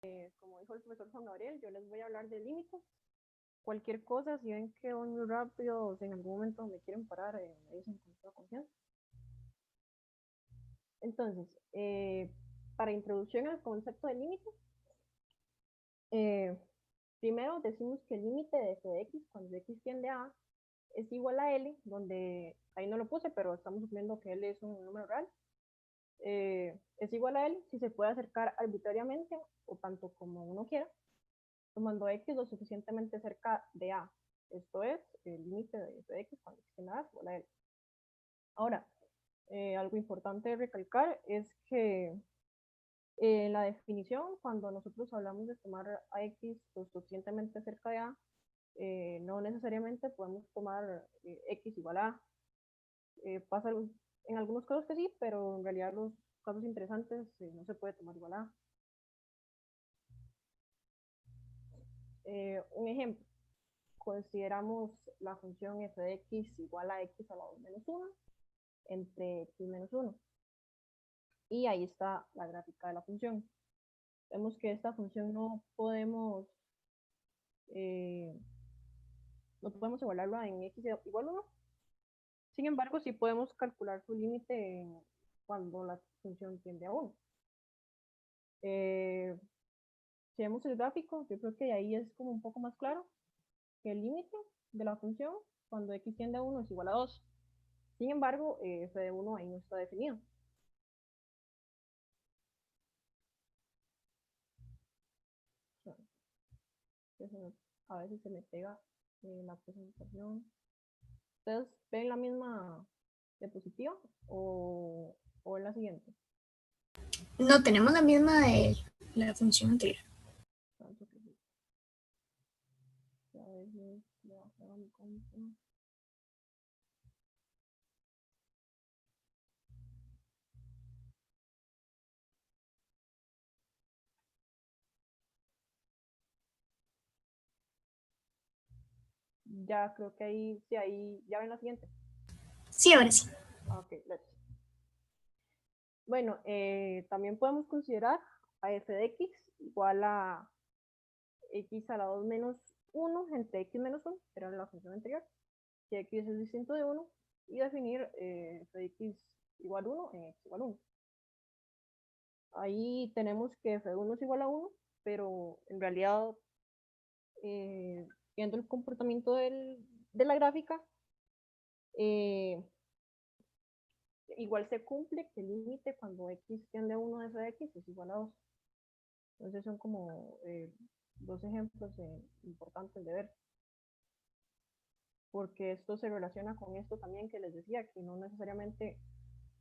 Como dijo el profesor Juan Gabriel, yo les voy a hablar de límites. Cualquier cosa, si ven que voy muy rápido o si en algún momento me quieren parar, me dicen con toda confianza. Entonces, para introducción al concepto de límite, eh, primero decimos que el límite de f de x cuando x tiende a es igual a L, donde ahí no lo puse, pero estamos suponiendo que L es un número real. Es igual a L si se puede acercar arbitrariamente o tanto como uno quiera, tomando x lo suficientemente cerca de A. Esto es el límite de f de x cuando x tiende a es igual a L. Ahora, algo importante de recalcar es que en la definición, cuando nosotros hablamos de tomar a x lo suficientemente cerca de A, no necesariamente podemos tomar x igual a A. Pasa en algunos casos que sí, pero en realidad los casos interesantes no se puede tomar igual a A. Un ejemplo, consideramos la función f de x igual a x a la 2 menos 1 entre x menos 1. Y ahí está la gráfica de la función. Vemos que esta función eh, no podemos evaluarla en x igual a 1. Sin embargo, sí podemos calcular su límite cuando la función tiende a 1. Si vemos el gráfico, yo creo que ahí es como un poco más claro que el límite de la función cuando x tiende a 1 es igual a 2. Sin embargo, f de 1 ahí no está definido. A veces se me pega la presentación. ¿Ustedes ven la misma diapositiva o en la siguiente? No, tenemos la misma de la función anterior. Ya creo que ahí, sí, ahí, ya ven la siguiente. Sí, ahora sí. Ok, let's. Bueno, también podemos considerar a f de x igual a x a la 2 menos 1 entre x menos 1, que era la función anterior, que x es distinto de 1, y definir f de x igual a 1 en x igual a 1. Ahí tenemos que f de 1 es igual a 1, pero en realidad, viendo el comportamiento de la gráfica, eh, igual se cumple que el límite cuando x tiende a 1 de f de x es igual a 2. Entonces son como dos ejemplos importantes de ver, porque esto se relaciona con esto también que les decía, que no necesariamente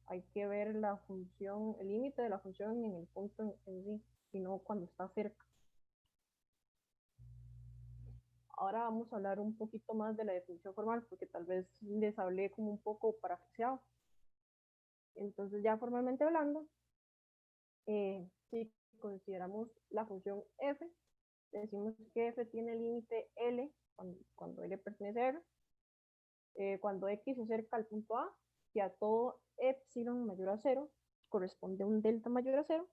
hay que ver la función, el límite de la función en el punto en sí, sino cuando está cerca. Ahora vamos a hablar un poquito más de la definición formal, porque tal vez les hablé como un poco parafraseado. Entonces ya formalmente hablando, si consideramos la función f, decimos que f tiene límite L cuando L pertenece a R, cuando x se acerca al punto A, que a todo epsilon mayor a 0 corresponde a un delta mayor a 0,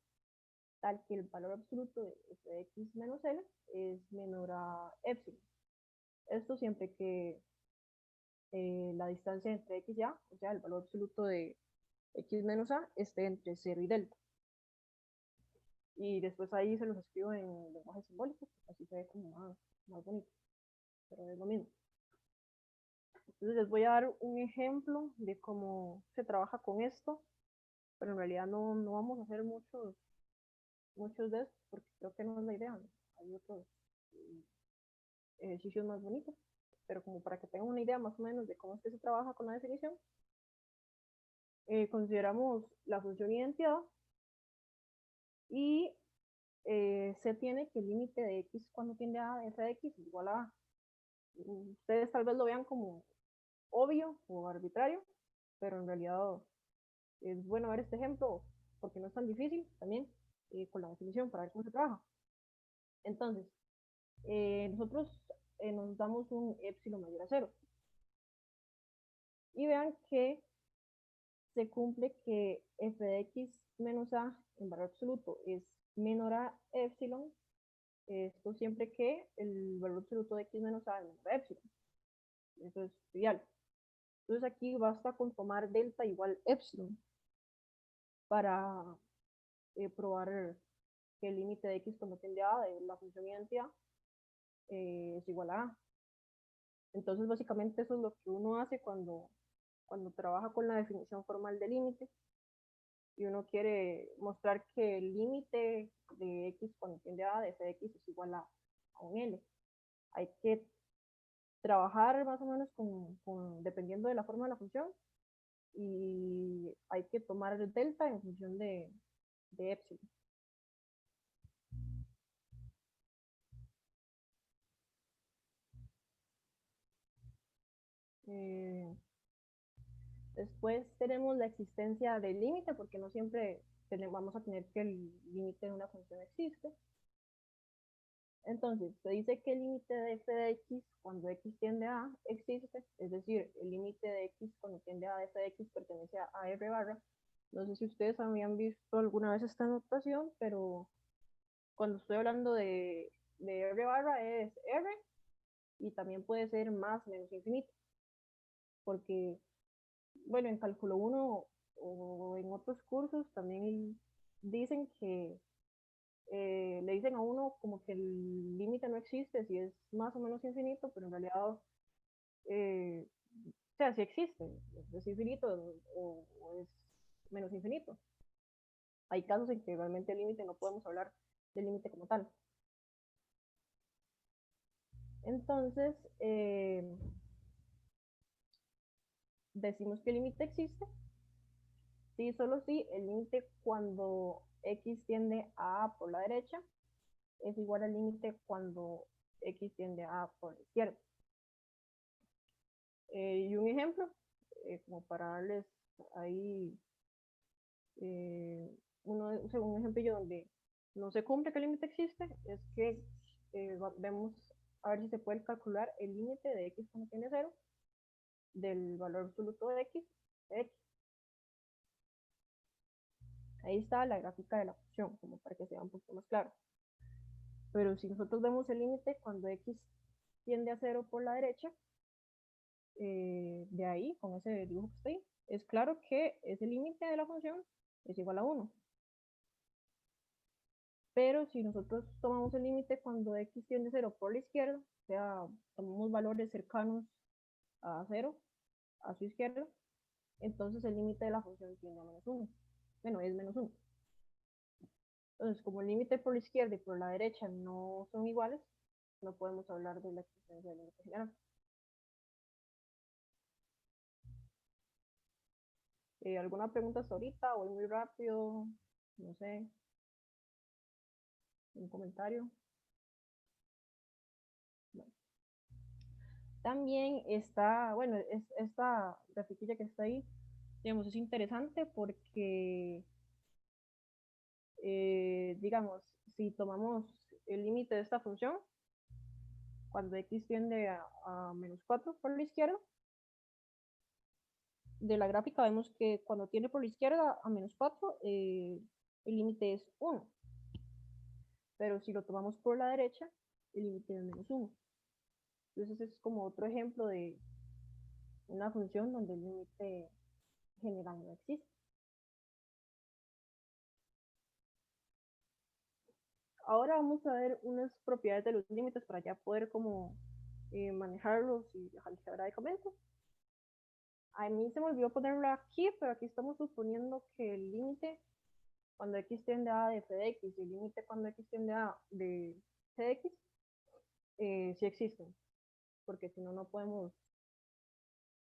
tal que el valor absoluto de f de x menos L es menor a epsilon. Esto siempre que la distancia entre x y A, o sea, el valor absoluto de x menos A, esté entre 0 y delta. Y después ahí se los escribo en lenguaje simbólico, así se ve como más bonito, pero es lo mismo. Entonces les voy a dar un ejemplo de cómo se trabaja con esto, pero en realidad no vamos a hacer muchos de estos porque creo que no es la idea, ¿no? Hay otros ejercicios más bonitos, pero como para que tengan una idea más o menos de cómo es que se trabaja con la definición, consideramos la función identidad y se tiene que el límite de x cuando tiende a f de x es igual a, ustedes tal vez lo vean como obvio o arbitrario, pero en realidad es bueno ver este ejemplo porque no es tan difícil también con la definición para ver cómo se trabaja. Entonces, nosotros nos damos un epsilon mayor a 0 y vean que se cumple que f de x menos a en valor absoluto es menor a epsilon, esto siempre que el valor absoluto de x menos a es menor a epsilon. Eso es trivial. Entonces aquí basta con tomar delta igual epsilon para probar que el límite de x cuando tiende a A de la función identidad es igual a A. Entonces básicamente eso es lo que uno hace cuando trabaja con la definición formal de límite y uno quiere mostrar que el límite de x cuando tiende a de f de x es igual a un L. Hay que trabajar más o menos dependiendo de la forma de la función y hay que tomar el delta en función de epsilon. Eh, Después tenemos la existencia del límite, porque no siempre vamos a tener que el límite de una función existe. Entonces, se dice que el límite de f de x cuando x tiende a existe, es decir, el límite de x cuando tiende a f de x pertenece a r barra. No sé si ustedes habían visto alguna vez esta notación, pero cuando estoy hablando de r barra es r y también puede ser más menos infinito, porque, bueno, en cálculo 1 o en otros cursos también dicen que le dicen a uno como que el límite no existe, si es más o menos infinito, pero en realidad, o sea, sí existe, es infinito o es menos infinito. Hay casos en que realmente el límite no podemos hablar del límite como tal. Entonces, decimos que el límite existe, sí, solo si el límite cuando x tiende a A por la derecha es igual al límite cuando x tiende a A por la izquierda. Y un ejemplo, como para darles ahí un ejemplo donde no se cumple que el límite existe, es que vemos a ver si se puede calcular el límite de x cuando tiene 0 del valor absoluto de x, Ahí está la gráfica de la función, como para que sea un poco más claro. Pero si nosotros vemos el límite cuando x tiende a 0 por la derecha, de ahí, con ese dibujo que está ahí, es claro que ese límite de la función es igual a 1. Pero si nosotros tomamos el límite cuando x tiende a 0 por la izquierda, o sea, tomamos valores cercanos a 0, a su izquierda, entonces el límite de la función tiende a menos 1. Bueno, es menos 1. Entonces, como el límite por la izquierda y por la derecha no son iguales, no podemos hablar de la existencia del límite general. ¿Alguna pregunta hasta ahorita? ¿Voy muy rápido? No sé. ¿Un comentario? Bueno. También está, bueno, esta grafiquilla que está ahí, digamos, es interesante porque, digamos, si tomamos el límite de esta función, cuando x tiende a menos 4 por la izquierda, de la gráfica vemos que cuando tiende por la izquierda a menos 4, el límite es 1. Pero si lo tomamos por la derecha, el límite es menos 1. Entonces es como otro ejemplo de una función donde el límite general no existe. Ahora vamos a ver unas propiedades de los límites para ya poder como manejarlos y algebraicamente. A mí se me olvidó ponerlo aquí, pero aquí estamos suponiendo que el límite cuando x tiende a de f de x y el límite cuando x tiende a de c de x sí existen, porque si no, no podemos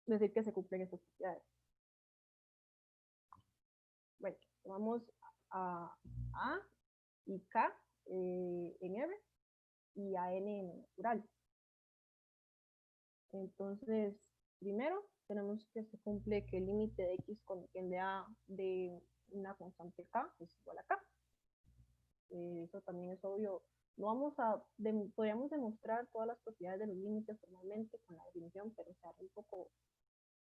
decir que se cumplen estas propiedades. Bueno, vamos a y k en R y a n en natural. Entonces, primero tenemos que se cumple que el límite de x cuando tiende a de una constante k es igual a k. Eso también es obvio. No vamos a, podríamos demostrar todas las propiedades de los límites formalmente con la definición, pero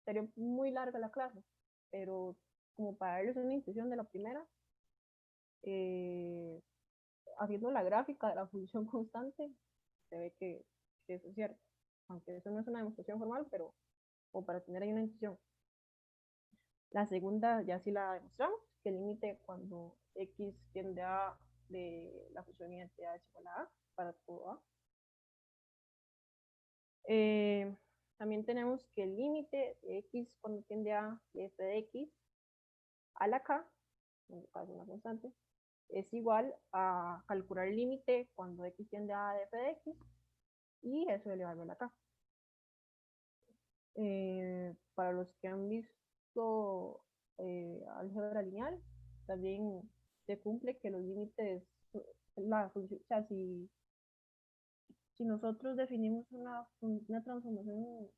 sería muy larga la clase. Pero como para darles una intuición de la primera, haciendo la gráfica de la función constante, se ve que eso es cierto. Aunque eso no es una demostración formal, pero o para tener ahí una intuición. La segunda ya sí la demostramos, que el límite cuando x tiende a de la función identidad es igual a para todo a. También tenemos que el límite de x cuando tiende a de f de x a la k, en el caso de una constante, es igual a calcular el límite cuando x tiende a de f de x y eso elevarlo a la k. Para los que han visto álgebra lineal, también se cumple que los límites, la función, o sea, si nosotros definimos una transformación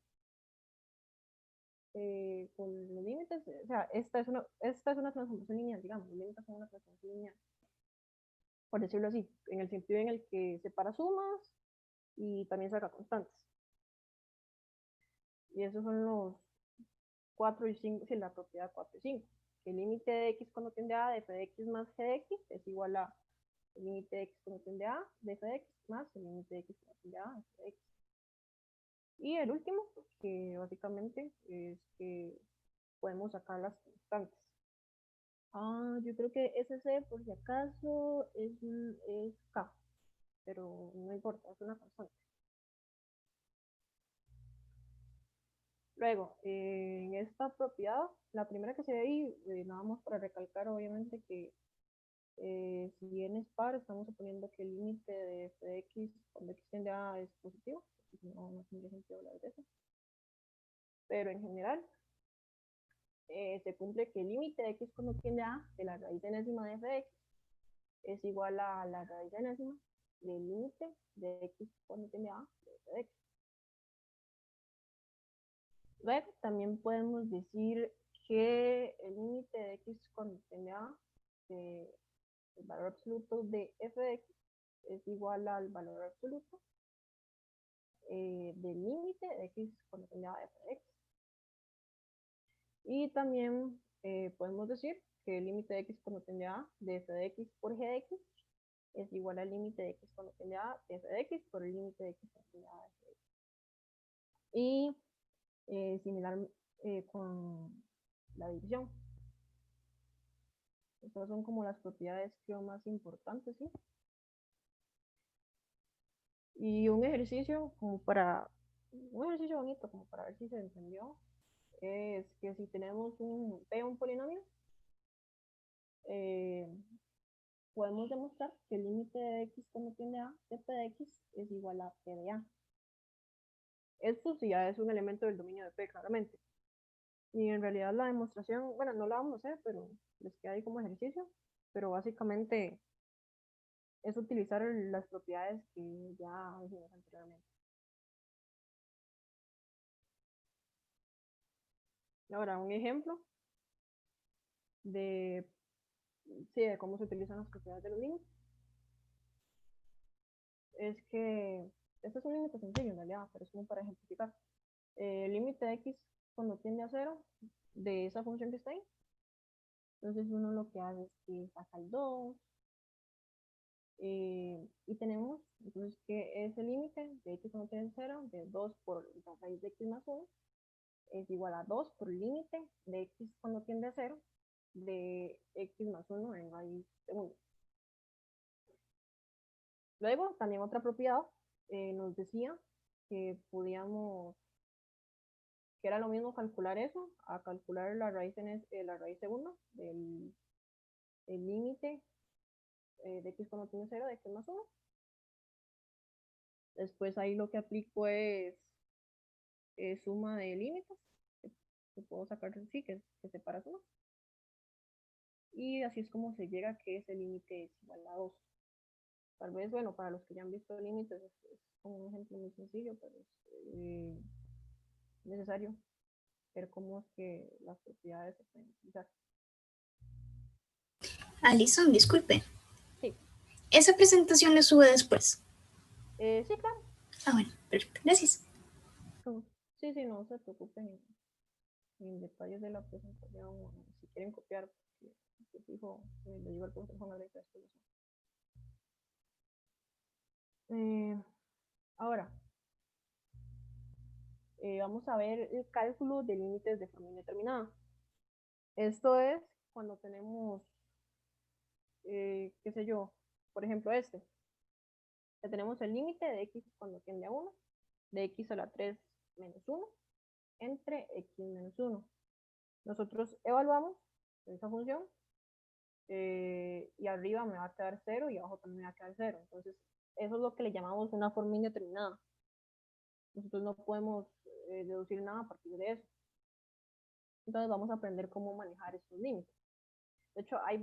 con los límites, o sea, esta es una transformación lineal, digamos, los límites son una transformación lineal, por decirlo así, en el sentido en el que separa sumas y también saca constantes. Y esos son los 4 y 5, sí, la propiedad 4 y 5. El límite de x cuando tiende a de f de x más g de x es igual a el límite de x cuando tiende a de f de x más el límite de x cuando tiende a de f de x. Y el último, que básicamente es que podemos sacar las constantes. Yo creo que SC, por si acaso, es K, pero no importa, es una constante. Luego, en esta propiedad, la primera que se ve ahí, nada más para recalcar, obviamente, que si n es par, estamos suponiendo que el límite de f de x cuando x tiende a es positivo, no tendría sentido hablar de eso. Pero en general, se cumple que el límite de x cuando tiende a de la raíz enésima de f de x es igual a la raíz enésima del límite de x cuando tiende a de f de x. Luego, también podemos decir que el límite de x cuando tiende a el valor absoluto de f de x es igual al valor absoluto del límite de x cuando tiende a f de x. Y también podemos decir que el límite de x cuando tiende a de f de x por g de x es igual al límite de x cuando tiende a de f de x por el límite de x cuando tiende a f de x. Y similar con la división. Estas son como las propiedades creo más importantes, ¿sí? Y un ejercicio bonito como para ver si se entendió es que si tenemos un polinomio, podemos demostrar que el límite de x cuando tiende a de p de x es igual a p de a. Esto sí ya es un elemento del dominio de p, claramente. Y en realidad la demostración, bueno, no la vamos a hacer, pero les queda ahí como ejercicio. Pero básicamente es utilizar las propiedades que ya dijimos anteriormente. Ahora, un ejemplo de, sí, de cómo se utilizan las propiedades de los límites es que este es un límite sencillo en realidad, pero es como para ejemplificar. El límite de x cuando tiende a 0 de esa función que está ahí. Entonces uno lo que hace es que saca el 2 y tenemos entonces que ese límite de x cuando tiende a 0 de 2 por la raíz de x más 1 es igual a 2 por el límite de x cuando tiende a 0 de x más 1 en raíz segunda. Luego, también otra propiedad nos decía que podíamos, que era lo mismo calcular eso, a calcular la raíz segunda del límite de x cuando tiene 0 de x más 1. Después ahí lo que aplico es suma de límites, que puedo sacar, sí, que separa sumas. Y así es como se llega a que ese límite es igual a 2. Tal vez, bueno, para los que ya han visto límites es como un ejemplo muy sencillo, pero es necesario ver cómo es que las propiedades se pueden utilizar. Alison, disculpe. Sí. ¿Esa presentación la sube después? Sí, claro. Bueno, perfecto. Gracias. Sí, sí, no se preocupen en detalles de la presentación. Si quieren copiar, porque fijo, le digo al profesor Juan Alex después. Ahora, vamos a ver el cálculo de límites de forma indeterminada. Esto es cuando tenemos, qué sé yo, por ejemplo que tenemos el límite de x cuando tiende a 1, de x a la 3 menos 1, entre x menos 1. Nosotros evaluamos esa función y arriba me va a quedar 0 y abajo también me va a quedar 0. Entonces, eso es lo que le llamamos una forma indeterminada. Nosotros no podemos deducir nada a partir de eso. Entonces, vamos a aprender cómo manejar estos límites. De hecho, hay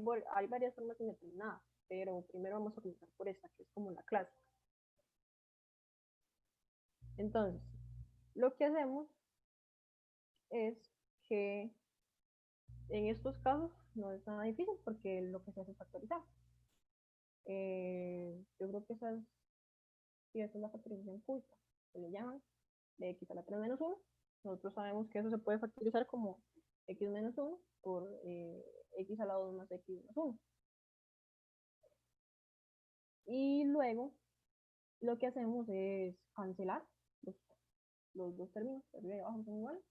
varias formas indeterminadas, pero primero vamos a comenzar por esta, que es como la clásica. Entonces, lo que hacemos es que en estos casos no es nada difícil porque lo que se hace es factorizar. Yo creo que esa es la factorización cúbica, que le llaman, de x a la 3 menos 1. Nosotros sabemos que eso se puede factorizar como x menos 1 por x a la 2 más x menos 1. Y luego lo que hacemos es cancelar los dos términos, arriba y abajo son iguales.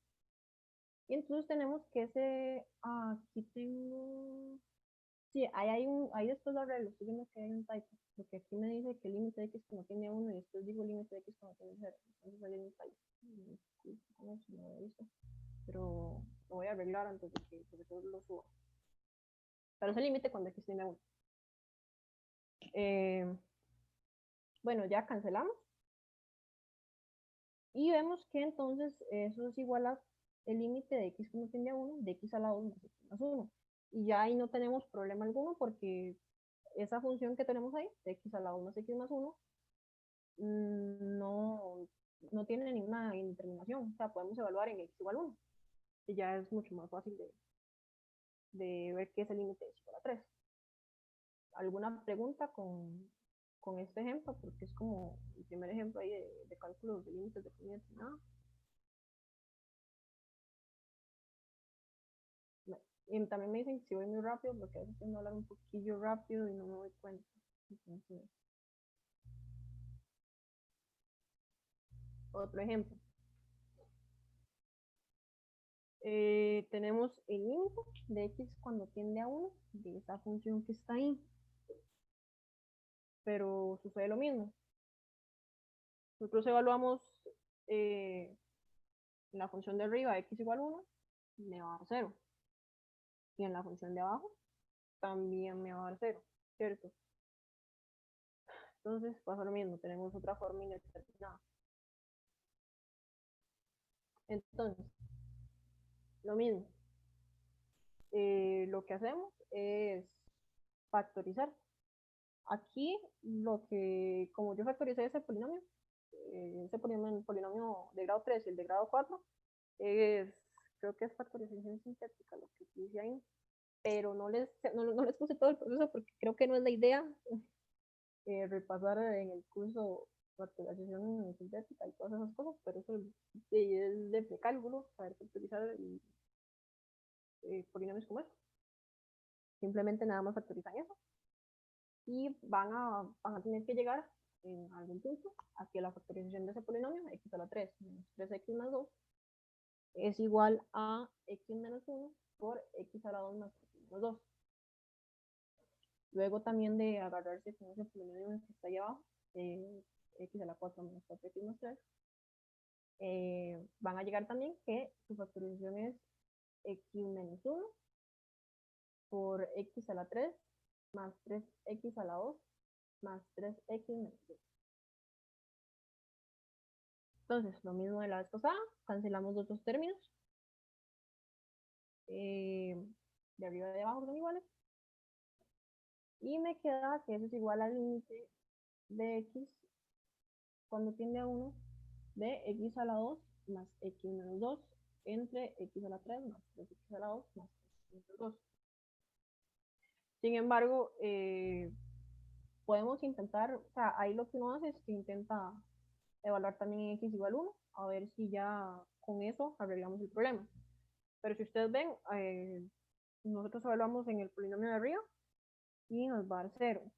Y entonces tenemos que aquí tengo, sí, ahí después lo arreglo, estoy viendo que hay un typo, porque aquí me dice que el límite de x como tiene 1 y después digo límite de x como tiene 0, entonces hay un typo. No sé, no lo he visto, pero lo voy a arreglar antes de que el profesor lo suba. Pero es el límite cuando x tiene 1. Bueno, ya cancelamos. Y vemos que entonces eso es igual a el límite de x como tiende a 1, de x a la 2 más x más 1. Y ya ahí no tenemos problema alguno porque esa función que tenemos ahí, de x a la 2 más x más 1, no tiene ninguna indeterminación. O sea, podemos evaluar en x igual a 1. Y ya es mucho más fácil de ver qué es el límite de x igual a 3. ¿Alguna pregunta con este ejemplo? Porque es como el primer ejemplo ahí de cálculos de límites de forma indeterminada. Y también me dicen que si voy muy rápido, porque a veces tengo que hablar un poquillo rápido y no me doy cuenta. Entonces, otro ejemplo. Tenemos el límite de x cuando tiende a 1 de esa función que está ahí. Pero sucede lo mismo. Nosotros evaluamos en la función de arriba x igual a 1, me va a dar 0. Y en la función de abajo también me va a dar 0, ¿cierto? Entonces pasa lo mismo, tenemos otra forma indeterminada. Entonces, lo mismo. Lo que hacemos es factorizar. Aquí, como yo factoricé ese polinomio de grado 3 y el de grado 4, creo que es factorización sintética lo que dice ahí, pero no les puse todo el proceso porque creo que no es la idea repasar en el curso factorización sintética y todas esas cosas, pero eso es de precálculo, saber factorizar polinomios como estos. Simplemente nada más factorizan eso y van a tener que llegar en algún punto a que la factorización de ese polinomio, x a la 3 menos 3x más 2, es igual a x menos 1 por x a la 2 más x menos 2. Luego también de agarrarse con ese polinomio que está ahí abajo, x a la 4 menos 4x más 3, van a llegar también que su factorización es x menos 1 por x a la 3 más 3x a la 2 más 3x menos 2. Entonces, lo mismo de la vez pasada, cancelamos los dos términos. De arriba y de abajo son iguales. Y me queda que eso es igual al límite de x cuando tiende a 1 de x a la 2 más x menos 2 entre x a la 3 más 3x a la 2 más x menos 2. Sin embargo, podemos intentar, o sea, ahí lo que uno hace es que intenta evaluar también en x igual a 1, a ver si ya con eso arreglamos el problema. Pero si ustedes ven, nosotros evaluamos en el polinomio de arriba y nos va a dar 0.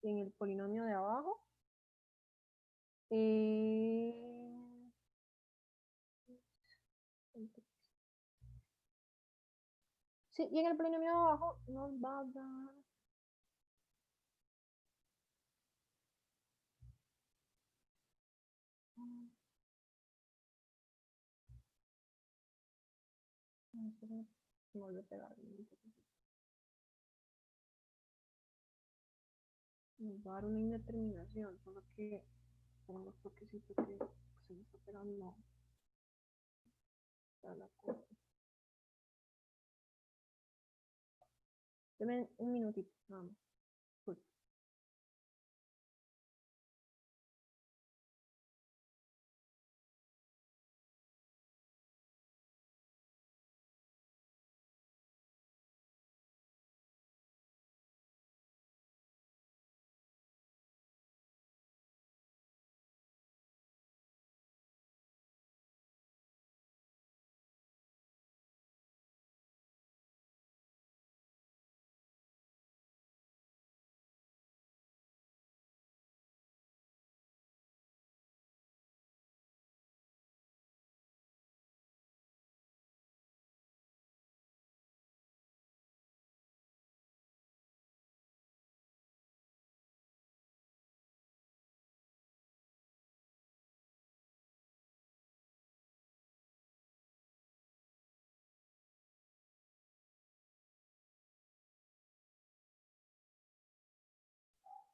En el polinomio de abajo Sí, y en el polinomio de abajo nos va a dar me volvió a pegar. Nos va a dar una indeterminación, solo que con unos toquecitos que se me está pegando a la cosa. Deme un minutito, nada más. Pues,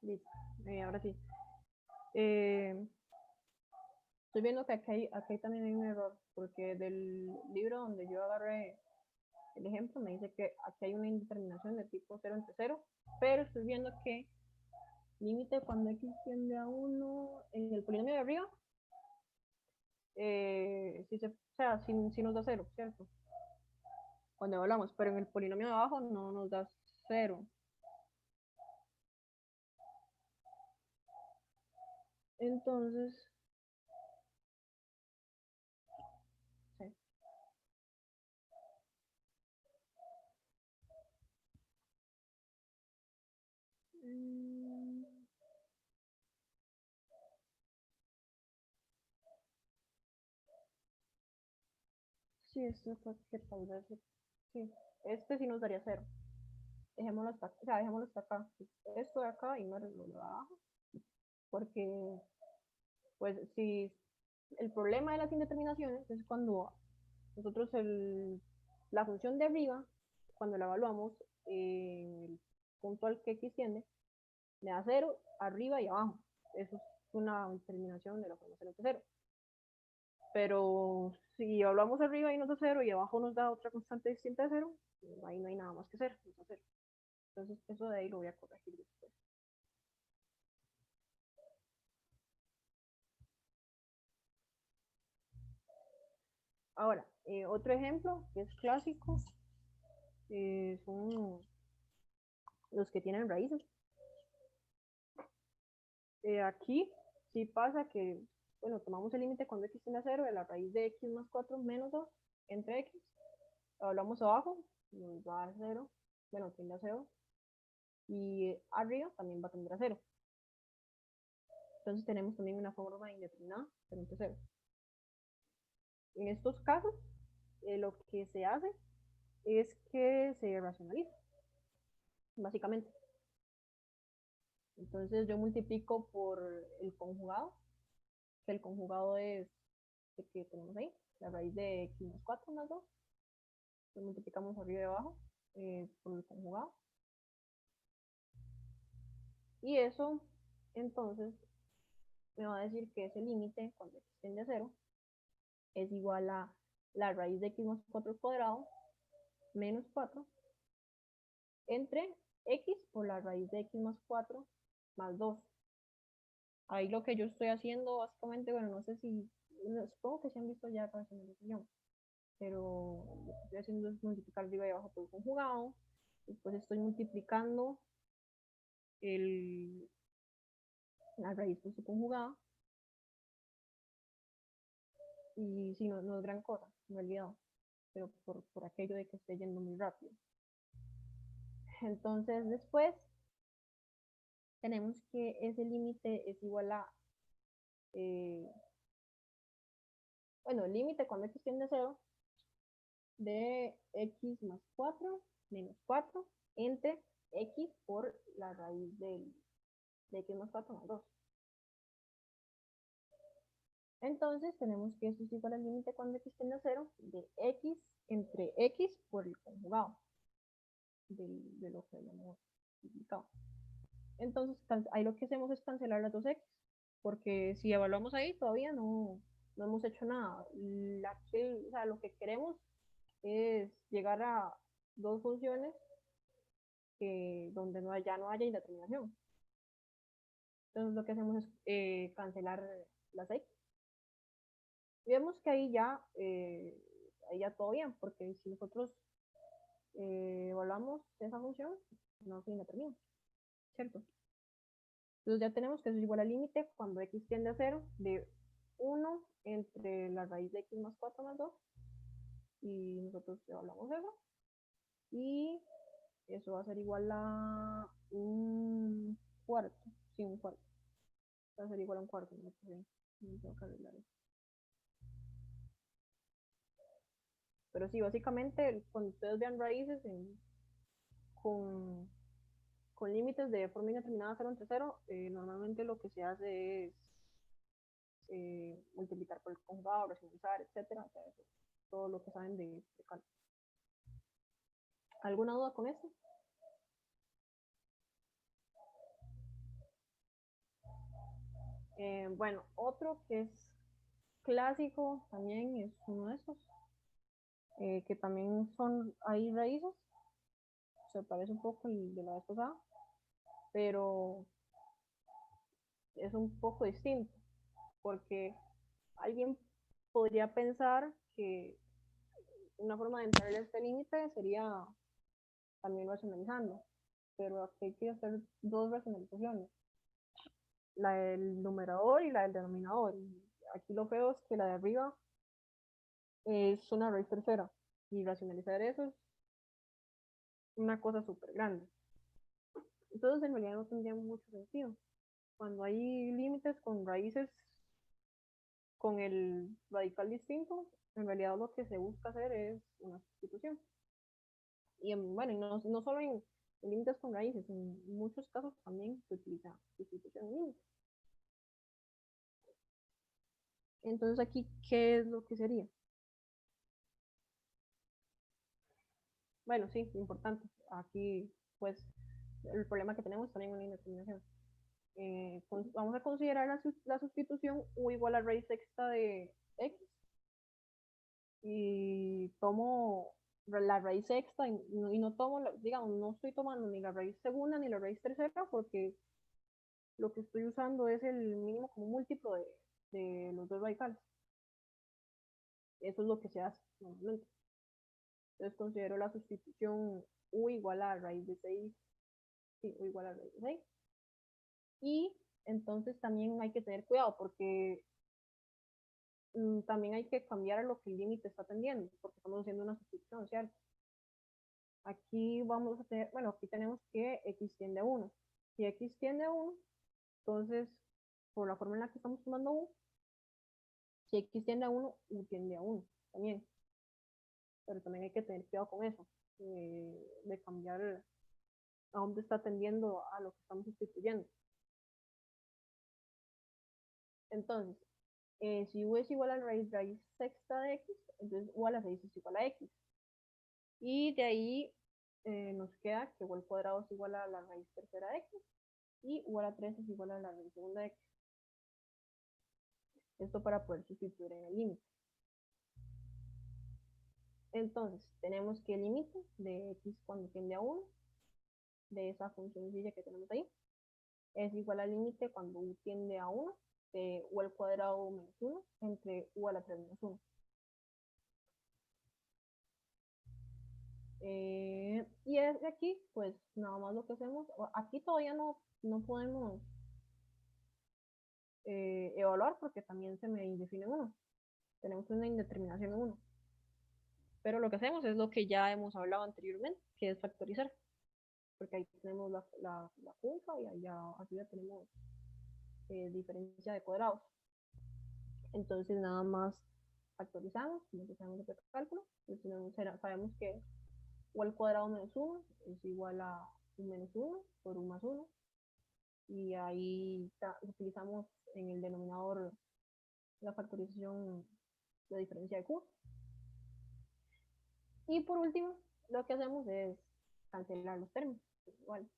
listo. Ahora sí. Estoy viendo que aquí también hay un error, porque del libro donde yo agarré el ejemplo me dice que aquí hay una indeterminación de tipo 0 entre 0, pero estoy viendo que límite cuando x tiende a 1 en el polinomio de arriba, o sea, si nos da 0, ¿cierto? Cuando evaluamos, pero en el polinomio de abajo no nos da 0. Entonces, sí. Mm, sí, esto fue que tal vez, sí, este sí nos daría 0. Dejémoslo hasta, o sea, dejémoslo hasta acá. Esto de acá y no lo de abajo, porque, pues, si el problema de las indeterminaciones es cuando nosotros la función de arriba, cuando la evaluamos, el punto al que x tiende, me da 0 arriba y abajo. Eso es una determinación de la forma 0 entre 0. Pero si evaluamos arriba y nos da 0 y abajo nos da otra constante distinta de 0, ahí no hay nada más que hacer, nos da 0. Entonces, eso de ahí lo voy a corregir después. Ahora, otro ejemplo que es clásico son los que tienen raíces. Aquí sí pasa que, bueno, tomamos el límite cuando x tiende a 0 de la raíz de x más 4 menos 2 entre x. Hablamos abajo, nos va a dar 0, bueno, tiende a 0. Y arriba también va a tender a 0. Entonces tenemos también una forma indeterminada, entre 0. En estos casos, lo que se hace es que se racionaliza, básicamente. Entonces yo multiplico por el conjugado, que el conjugado es el que tenemos ahí, la raíz de x más 4 más 2. Lo multiplicamos arriba y abajo por el conjugado. Y eso, entonces, me va a decir que ese límite, cuando x tiende a 0, es igual a la raíz de x más 4 al cuadrado menos 4 entre x por la raíz de x más 4 más 2. Ahí lo que yo estoy haciendo, básicamente, bueno, no sé si, supongo que se han visto ya racionalización, pero lo que estoy haciendo es multiplicar arriba y abajo por el conjugado, después estoy multiplicando el, la raíz por su conjugada, y si no, no es gran cosa, me he olvidado, pero por aquello de que esté yendo muy rápido. Entonces después tenemos que ese límite es igual a, bueno, el límite cuando x tiende a 0 de x más 4 menos 4 entre x por la raíz de x más 4 más 2. Entonces tenemos que esto es igual al límite cuando x tiende a 0 de x entre x por el conjugado de lo que habíamos explicado. Entonces ahí lo que hacemos es cancelar las dos x, porque si evaluamos ahí todavía no hemos hecho nada. O sea, lo que queremos es llegar a dos funciones donde ya no haya indeterminación. Entonces lo que hacemos es cancelar las x. Y vemos que ahí ya todo bien, porque si nosotros evaluamos esa función, no se indetermina, ¿cierto? Entonces ya tenemos que eso es igual al límite cuando x tiende a 0 de 1 entre la raíz de x más 4 más 2, y nosotros evaluamos eso, y eso va a ser igual a un cuarto, sí, un cuarto. Va a ser igual a un cuarto, no tengo que arreglar eso. Pero sí, básicamente, cuando ustedes vean raíces con, con límites de forma indeterminada 0 entre 0, normalmente lo que se hace es multiplicar por el conjugado, racionalizar, etcétera. O sea, eso, todo lo que saben de cálculo. ¿Alguna duda con esto? Bueno, otro que es clásico también es uno de estos, que también hay raíces, se parece un poco el de la vez pasada, pero es un poco distinto, porque alguien podría pensar que una forma de entrarle a este límite sería también racionalizando, pero aquí hay que hacer dos racionalizaciones, la del numerador y la del denominador. Y aquí lo feo es que la de arriba es una raíz tercera, y racionalizar eso es una cosa súper grande. Entonces en realidad no tendría mucho sentido. Cuando hay límites con raíces con el radical distinto, en realidad lo que se busca hacer es una sustitución. Y bueno, no solo en límites con raíces, en muchos casos también se utiliza sustitución en límites. Entonces aquí, ¿qué es lo que sería? Bueno, sí, importante. Aquí, pues, el problema que tenemos también en la indeterminación. Vamos a considerar la sustitución u igual a raíz sexta de x, y tomo la raíz sexta y no tomo, digamos, no estoy tomando ni la raíz segunda ni la raíz tercera, porque lo que estoy usando es el mínimo como múltiplo de los dos radicales. Eso es lo que se hace normalmente. Entonces considero la sustitución u igual a raíz de 6, sí, u igual a raíz de 6. Y entonces también hay que tener cuidado, porque también hay que cambiar a lo que el límite está atendiendo, porque estamos haciendo una sustitución, ¿cierto? Aquí vamos a tener, bueno, aquí tenemos que x tiende a 1. Si x tiende a 1, entonces, por la forma en la que estamos tomando u, si x tiende a 1, u tiende a 1 también. Pero también hay que tener cuidado con eso, de cambiar a dónde está tendiendo a lo que estamos sustituyendo. Entonces, si u es igual a la raíz sexta de x, entonces u a la 6 es igual a x. Y de ahí nos queda que u al cuadrado es igual a la raíz tercera de x, y u a la 3 es igual a la raíz segunda de x. Esto para poder sustituir en el límite. Entonces, tenemos que el límite de x cuando tiende a 1, de esa función que tenemos ahí, es igual al límite cuando u tiende a 1, de u al cuadrado menos 1 entre u a la 3 menos 1. Y es aquí, pues nada más lo que hacemos, aquí todavía no podemos evaluar, porque también se me indefine 1. Tenemos una indeterminación en 1. Pero lo que hacemos es lo que ya hemos hablado anteriormente, que es factorizar. Porque ahí tenemos la junta, y allá arriba tenemos diferencia de cuadrados. Entonces nada más factorizamos, como que sabemos de cálculo, pues sabemos que u al cuadrado menos 1 es igual a u menos 1 por u más 1, y ahí utilizamos en el denominador la factorización de diferencia de q. Y por último, lo que hacemos es cancelar los términos, pues igual.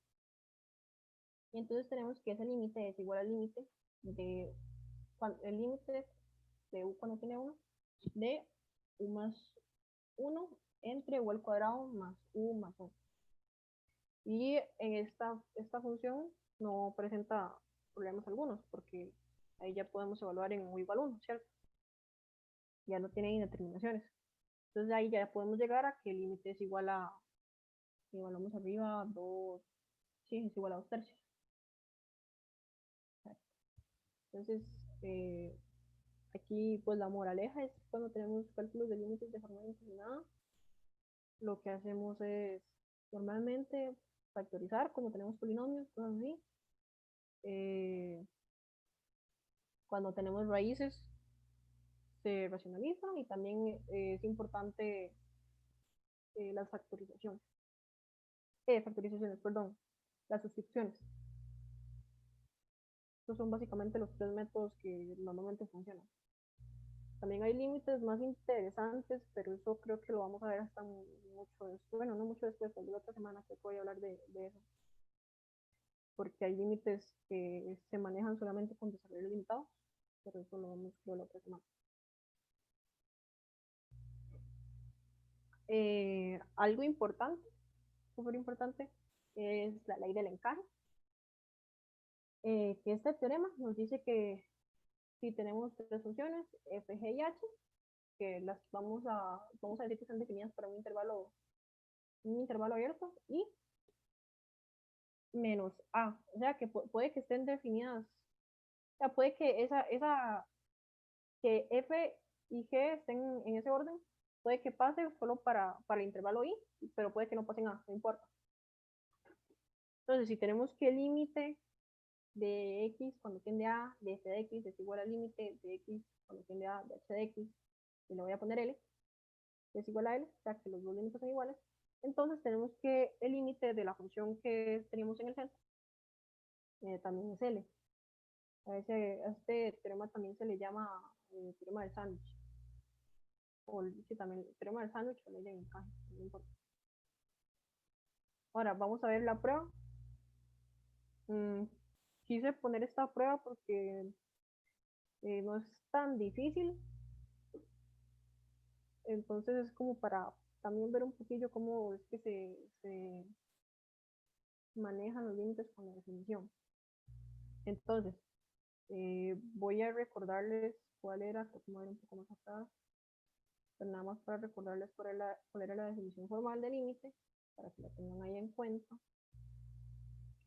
Y entonces tenemos que ese límite es igual al límite de el límite de u cuando tiene 1 de u más 1 entre u al cuadrado más u más 1. Y esta función no presenta problemas algunos, porque ahí ya podemos evaluar en u igual 1, ¿cierto? Ya no tiene indeterminaciones. Entonces ahí ya podemos llegar a que el límite es igual a, si evaluamos arriba, 2, sí, es igual a 2 tercios. Entonces, aquí pues la moraleja es cuando tenemos cálculos de límites de forma indeterminada, lo que hacemos es normalmente factorizar cuando tenemos polinomios, cosas así. Cuando tenemos raíces se racionalizan, y también es importante las factorizaciones, perdón, las sustituciones. Estos son básicamente los tres métodos que normalmente funcionan. También hay límites más interesantes, pero eso creo que lo vamos a ver hasta mucho después. Bueno, no mucho después, tal vez la otra semana que voy a hablar de eso. Porque hay límites que se manejan solamente con desarrollo limitado, pero eso lo vamos a ver la otra semana. Algo importante, súper importante, es la ley del encaje. Que este teorema nos dice que si tenemos tres funciones, f, g y h, que las vamos a decir que están definidas para un intervalo abierto, y menos a, o sea que puede que estén definidas, o sea, puede que que f y g estén en ese orden, puede que pase solo para el intervalo i, pero puede que no pasen a, no importa. Entonces, si tenemos que el límite de x cuando tiende a de f de x es igual al límite de x cuando tiende a de h de x, y le voy a poner l, que es igual a l, o sea que los dos límites son iguales, entonces tenemos que el límite de la función que teníamos en el centro también es l. A este teorema también se le llama teorema del sándwich, o sí, también teorema del sándwich o ley de encaje, no importa. Ahora vamos a ver la prueba. Quise poner esta prueba porque no es tan difícil, entonces es como para también ver un poquillo cómo es que se manejan los límites con la definición. Entonces, voy a recordarles cuál era, como era un poco más atrás, pero nada más para recordarles cuál era la definición formal de límite, para que la tengan ahí en cuenta,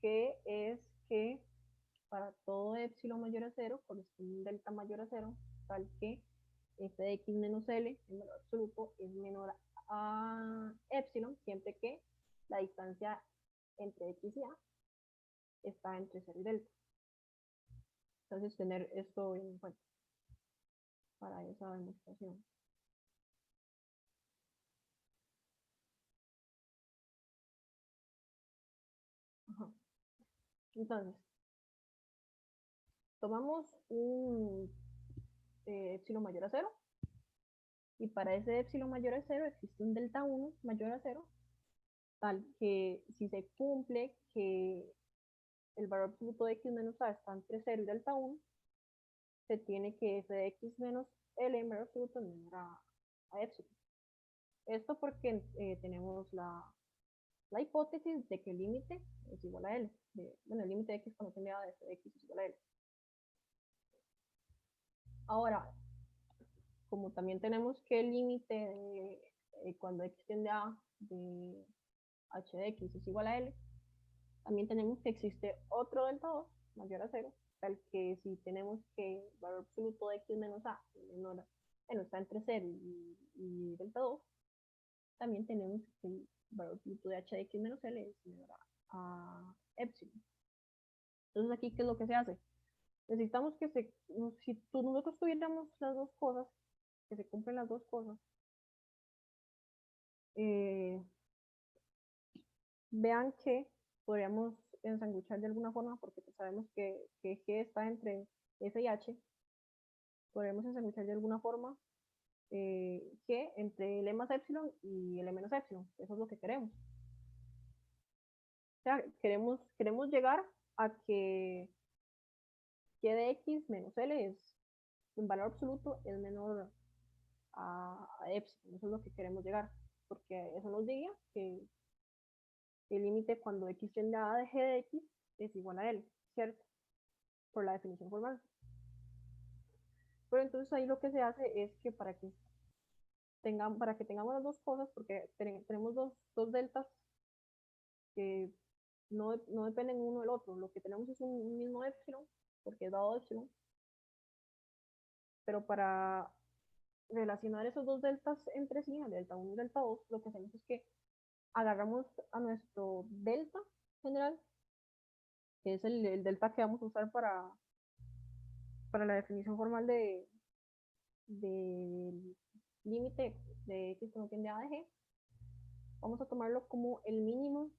que es que para todo epsilon mayor a 0 corresponde un delta mayor a 0, tal que f de x menos l en valor absoluto es menor a epsilon, siempre que la distancia entre x y a está entre 0 y delta. Entonces, tener esto en cuenta para esa demostración. Ajá. Entonces, tomamos un epsilon mayor a 0, y para ese epsilon mayor a 0 existe un delta 1 mayor a 0, tal que si se cumple que el valor absoluto de x menos a está entre 0 y delta 1, se tiene que f de x menos l en valor absoluto menor a epsilon. Esto porque tenemos la hipótesis de que el límite es igual a l. Bueno, el límite de x cuando tiende a de f de x es igual a l. Ahora, como también tenemos que el límite cuando x tiende a de h de x es igual a l, también tenemos que existe otro delta 2 mayor a 0, tal que si tenemos que el valor absoluto de x menos a menor, bueno, está entre 0 y delta 2, también tenemos que el valor absoluto de h de x menos l es menor a epsilon. Entonces aquí, ¿qué es lo que se hace? Necesitamos que si nosotros tuviéramos las dos cosas, que se cumplen las dos cosas, vean que podríamos ensanguchar de alguna forma, porque sabemos que G está entre F y H, podríamos ensanguchar de alguna forma G entre L más epsilon y L menos epsilon. Eso es lo que queremos. O sea, queremos llegar a que G de X menos L es, en valor absoluto, es menor a epsilon. Eso es lo que queremos llegar, porque eso nos diría que el límite cuando X tiende a de G de X es igual a L, ¿cierto? Por la definición formal. Pero entonces ahí lo que se hace es que para que tengamos las dos cosas, porque tenemos dos deltas que no dependen uno del otro, lo que tenemos es un mismo epsilon, porque es dado epsilon, pero para relacionar esos dos deltas entre sí, el delta 1 y delta 2, lo que hacemos es que agarramos a nuestro delta general, que es el delta que vamos a usar para la definición formal del límite de X como tiende a de G, vamos a tomarlo como el mínimo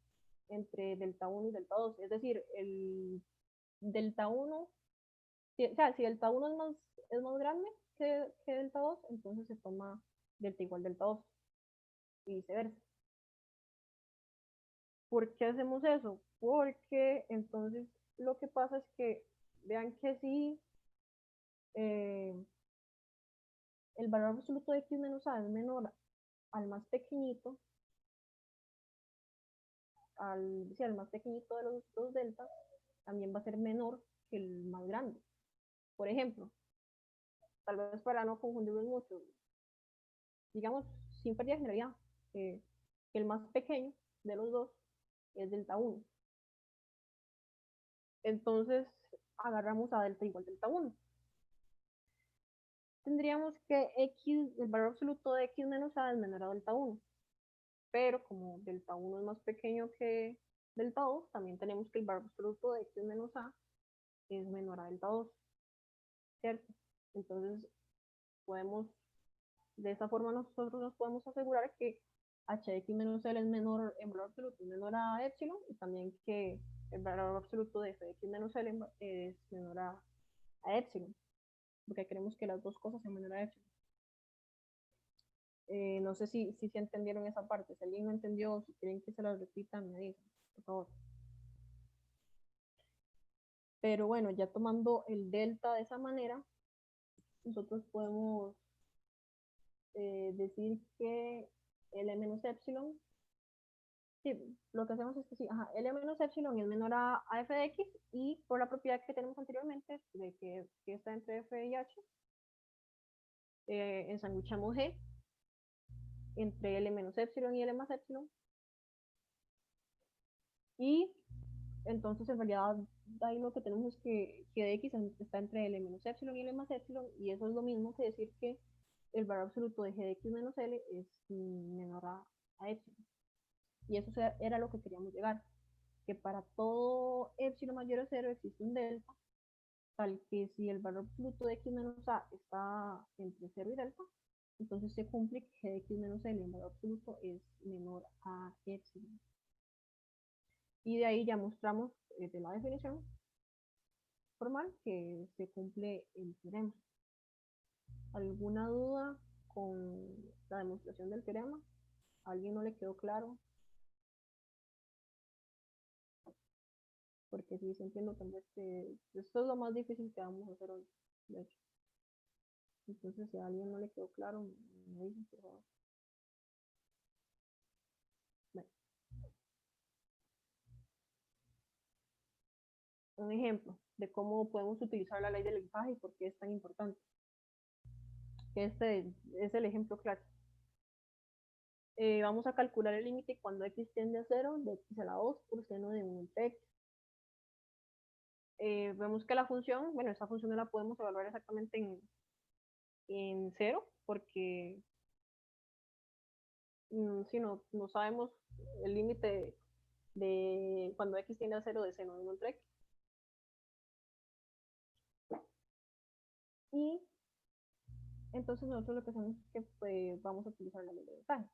entre delta 1 y delta 2, es decir, el delta 1, o sea, si delta 1 es más grande que delta 2, entonces se toma delta igual delta 2 y viceversa. ¿Por qué hacemos eso? Porque entonces lo que pasa es que vean que si eh, el valor absoluto de X menos A es menor al más pequeñito, al más pequeñito de los dos deltas, también va a ser menor que el más grande. Por ejemplo, tal vez para no confundirnos mucho, digamos, sin pérdida de generalidad, que el más pequeño de los dos es delta 1. Entonces, agarramos a delta igual delta 1. Tendríamos que X, el valor absoluto de X menos A es menor a delta 1. Pero como delta 1 es más pequeño que delta 2, también tenemos que el valor absoluto de X menos A es menor a delta 2, ¿cierto? Entonces, podemos, de esa forma nosotros nos podemos asegurar que hx menos L es menor en valor absoluto, es menor a epsilon, y también que el valor absoluto de fx menos L es menor a epsilon, porque queremos que las dos cosas sean menor a epsilon. No sé si se entendieron esa parte, si alguien no entendió, si quieren que se la repita, me dicen, por favor. Pero bueno, ya tomando el delta de esa manera, nosotros podemos decir que L menos epsilon, sí, lo que hacemos es que sí, L menos epsilon es menor a f de x, y por la propiedad que tenemos anteriormente de que está entre f y h, ensanguchamos G entre L menos epsilon y L más epsilon, y entonces en realidad ahí lo que tenemos es que G de x está entre L menos epsilon y L más epsilon, y eso es lo mismo que decir que el valor absoluto de G de x menos L es menor a epsilon. Y eso era lo que queríamos llegar, que para todo epsilon mayor a 0 existe un delta, tal que si el valor absoluto de x menos a está entre 0 y delta, entonces se cumple que g de x menos l en valor absoluto es menor a epsilon. Y de ahí ya mostramos de la definición formal que se cumple el teorema. ¿Alguna duda con la demostración del teorema? ¿A alguien no le quedó claro? Porque sí, entiendo también que esto es lo más difícil que vamos a hacer hoy, de hecho. Entonces, si a alguien no le quedó claro, me dicen, por favor. Bueno, un ejemplo de cómo podemos utilizar la ley del lenguaje y por qué es tan importante. Este es el ejemplo clásico. Vamos a calcular el límite cuando x tiende a 0 de x a la 2 por seno de 1 entre x. Vemos que la función, bueno, esa función no la podemos evaluar exactamente en 0 porque si no sabemos el límite de cuando x tiende a 0 de seno de 1 entre x. Y Entonces nosotros lo que hacemos es que pues, vamos a utilizar la ley de ventaja.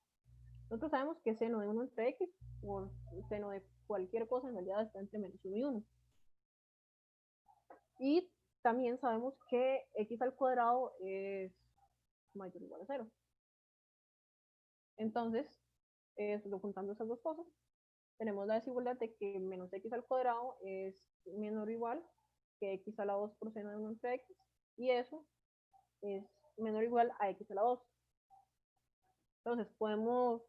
Nosotros sabemos que seno de 1 entre x por seno de cualquier cosa en realidad está entre menos 1 y 1. Y también sabemos que x al cuadrado es mayor o igual a 0. Entonces, juntando esas dos cosas, tenemos la desigualdad de que menos x al cuadrado es menor o igual que x a la 2 por seno de 1 entre x, y eso es menor o igual a x a la 2. Entonces, podemos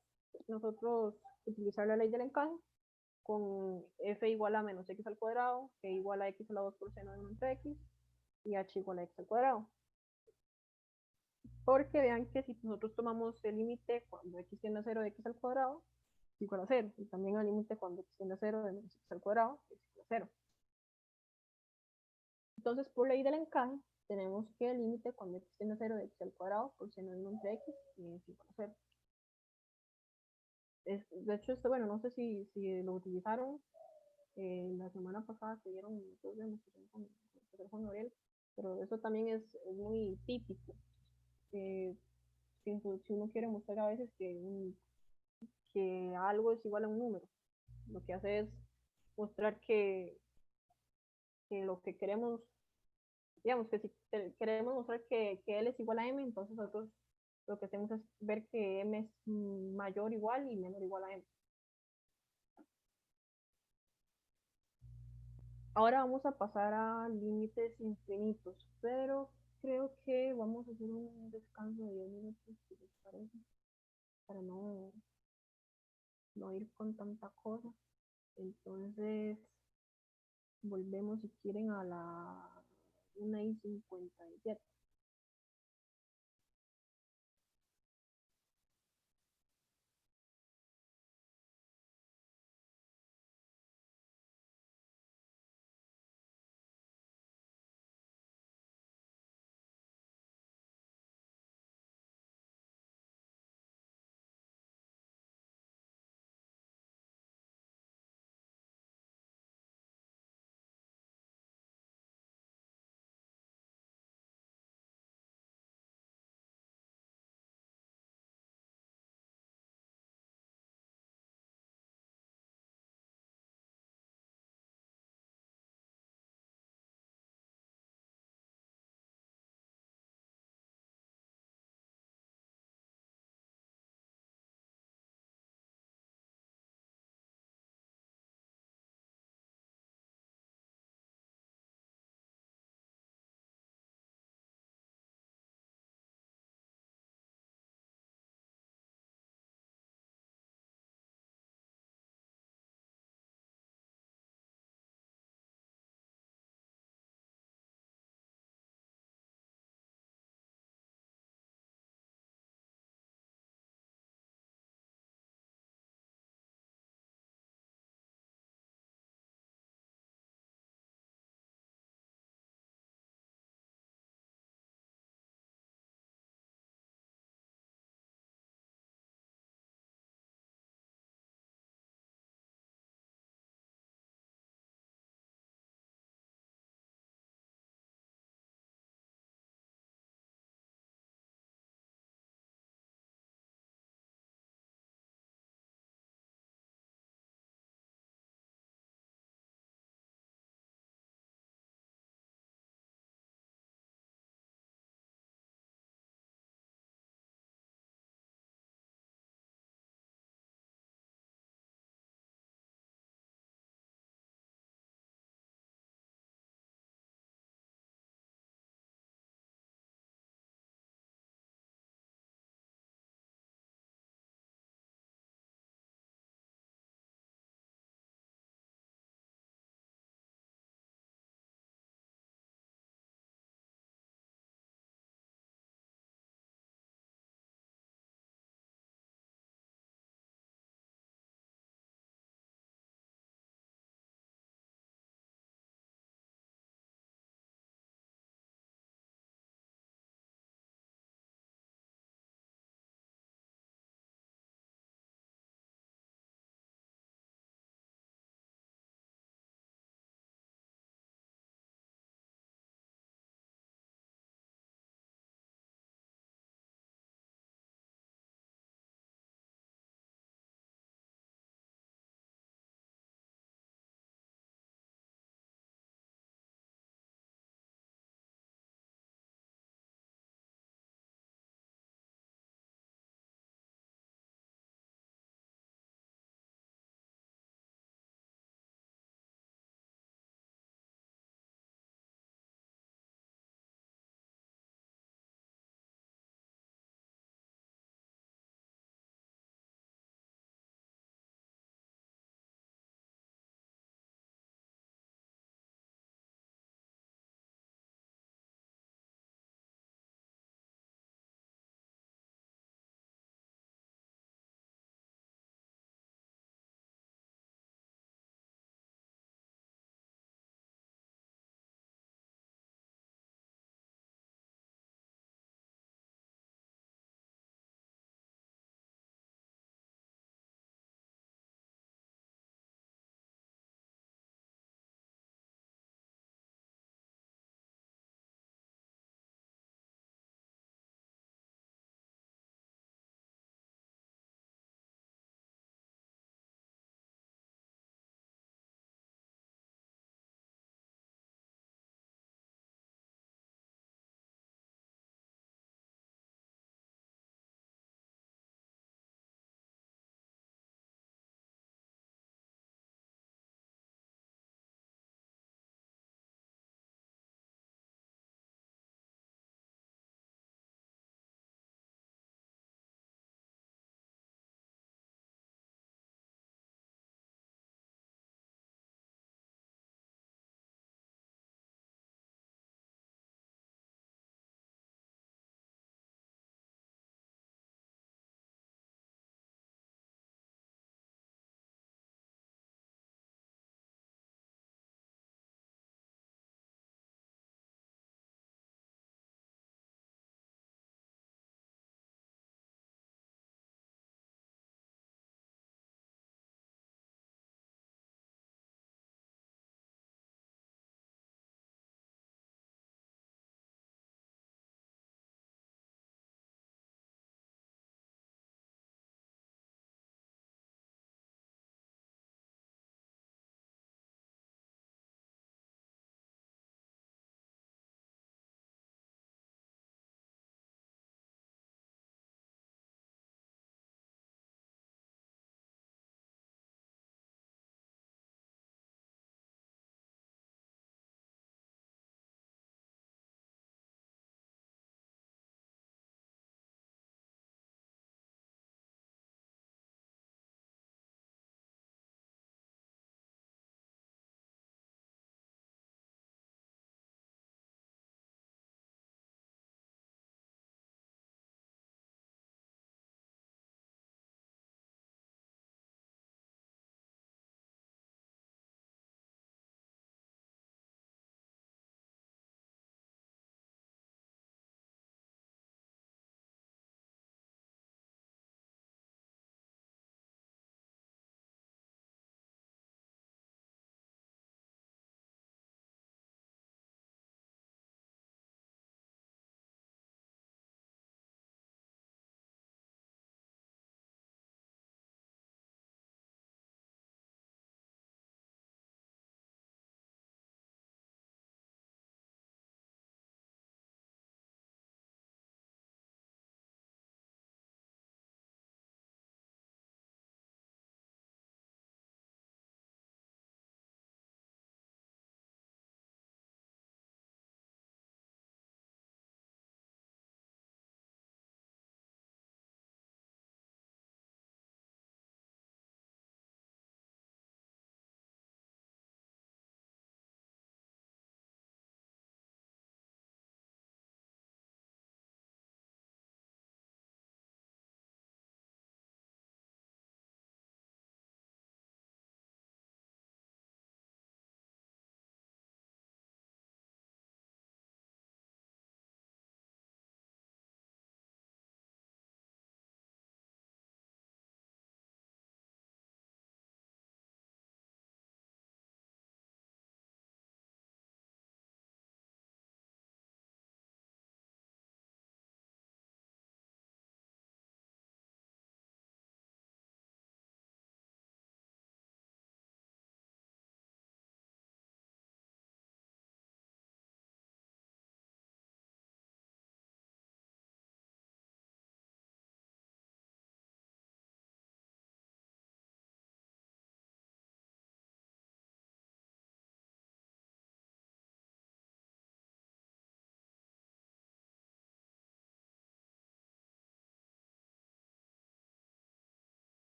nosotros utilizar la ley del encaje con f igual a menos x al cuadrado, que igual a x a la 2 por seno de 1 entre x, y h igual a x al cuadrado. Porque vean que si nosotros tomamos el límite cuando x tiende a 0 de x al cuadrado, es igual a 0. Y también el límite cuando x tiende a 0 de menos x al cuadrado, es igual a 0. Entonces, por ley del encaje, tenemos que el límite cuando x tiende a 0 de x al cuadrado por seno de 1 entre x es igual a 0. De hecho, bueno, no sé si lo utilizaron la semana pasada que dieron dos demostración con el profesor Juan Gabriel, pero eso también es muy típico. Si uno quiere mostrar a veces que algo es igual a un número, lo que hace es mostrar que lo que queremos, digamos, que si queremos mostrar que L es igual a M, entonces nosotros lo que hacemos es ver que M es mayor igual y menor igual a M. Ahora vamos a pasar a límites infinitos, pero creo que vamos a hacer un descanso de 10 minutos, si les parece, para no ir con tanta cosa. Entonces, volvemos si quieren a la 1:57.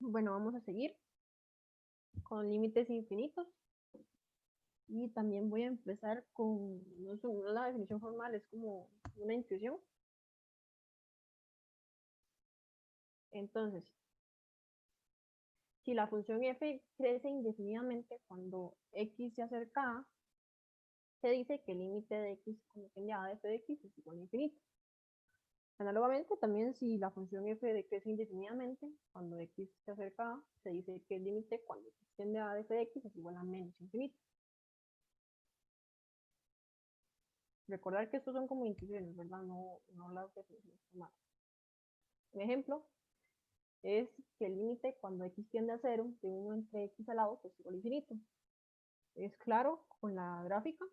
Bueno, vamos a seguir con límites infinitos. Y también voy a empezar con, no es la definición formal, es como una intuición. Entonces, si la función f crece indefinidamente cuando x se acerca a, se dice que el límite de x cuando tiende a f de x es igual a infinito. Análogamente, también si la función f decrece indefinidamente cuando x se acerca a, se dice que el límite cuando x tiende a f de x es igual a menos infinito. Recordar que estos son como intuiciones, ¿verdad? No las definiciones formales. Un ejemplo es que el límite cuando x tiende a 0 de 1 entre x al lado es igual a infinito. Es claro con la gráfica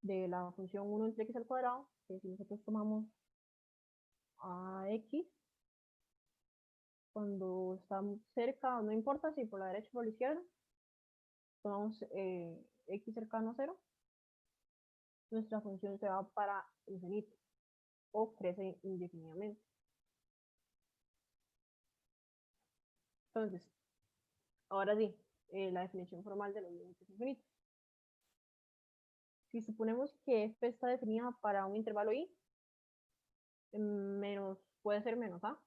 de la función 1 entre x al cuadrado, que si nosotros tomamos a x, cuando estamos cerca, no importa si por la derecha o por la izquierda, tomamos x cercano a 0, nuestra función se va para infinito o crece indefinidamente. Entonces, ahora sí, la definición formal de los límites infinitos. Si suponemos que f está definida para un intervalo i, menos, puede ser menos a,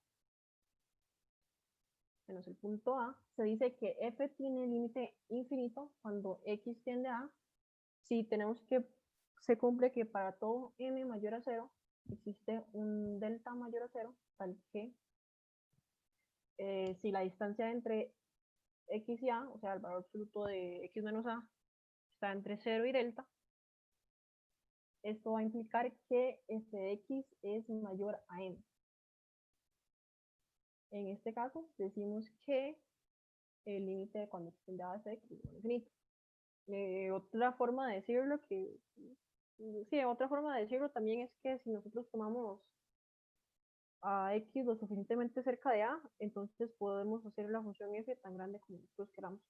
menos el punto a, se dice que f tiene límite infinito cuando x tiende a, si tenemos que, se cumple que para todo m mayor a 0 existe un delta mayor a 0, tal que si la distancia entre x y a, o sea, el valor absoluto de x menos a, está entre 0 y delta, esto va a implicar que f de x es mayor a m. En este caso, decimos que el límite de cuando extiende a f de x es infinito. Otra forma de decirlo sí, otra forma de decirlo también es que si nosotros tomamos a x lo suficientemente cerca de a, entonces podemos hacer la función f tan grande como nosotros queramos.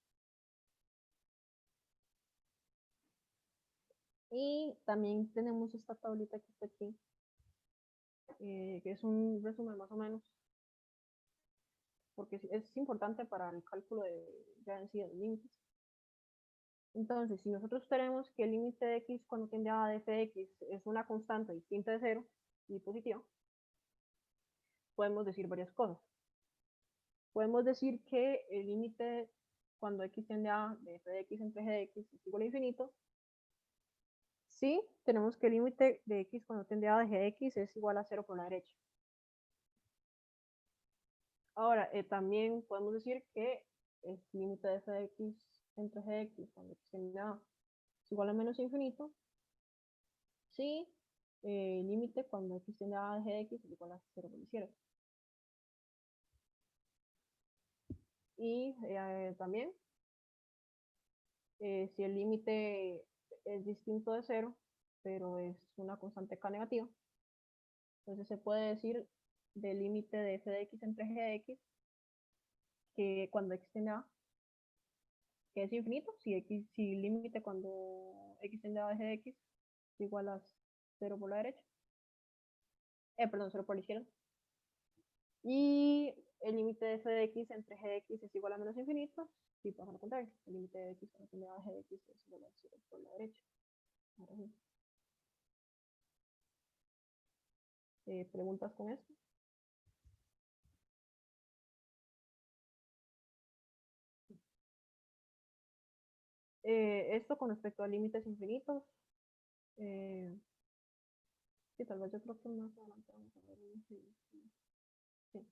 Y también tenemos esta tablita que está aquí, que es un resumen más o menos, porque es importante para el cálculo ya en sí de límites. Entonces, si nosotros tenemos que el límite de x cuando tiende a f de x es una constante distinta de 0 y positiva, podemos decir varias cosas. Podemos decir que el límite cuando x tiende a de f de x entre g de x es igual a infinito. Sí, tenemos que el límite de x cuando tiende a de g de x es igual a 0 por la derecha. Ahora, también podemos decir que el límite de f de x entre g de x cuando x tiende a es igual a menos infinito. Sí, el límite cuando x tiende a g de x es igual a 0 por la izquierda. Y también, si el límite es distinto de 0, pero es una constante k negativa, entonces se puede decir del límite de f de x entre g de x que cuando x tiende a, que es infinito, si el límite cuando x tiende a de g de x es igual a 0 por la derecha, perdón, 0 por la izquierda. Y el límite de f de x entre g de x es igual a menos infinito, si pasa lo contrario, el límite de x cuando tiende a g de x es igual a 0 por la derecha. Ahora sí. ¿Preguntas con esto? Esto con respecto a límites infinitos. Sí, tal vez yo creo que más adelante vamos a ver. Sí.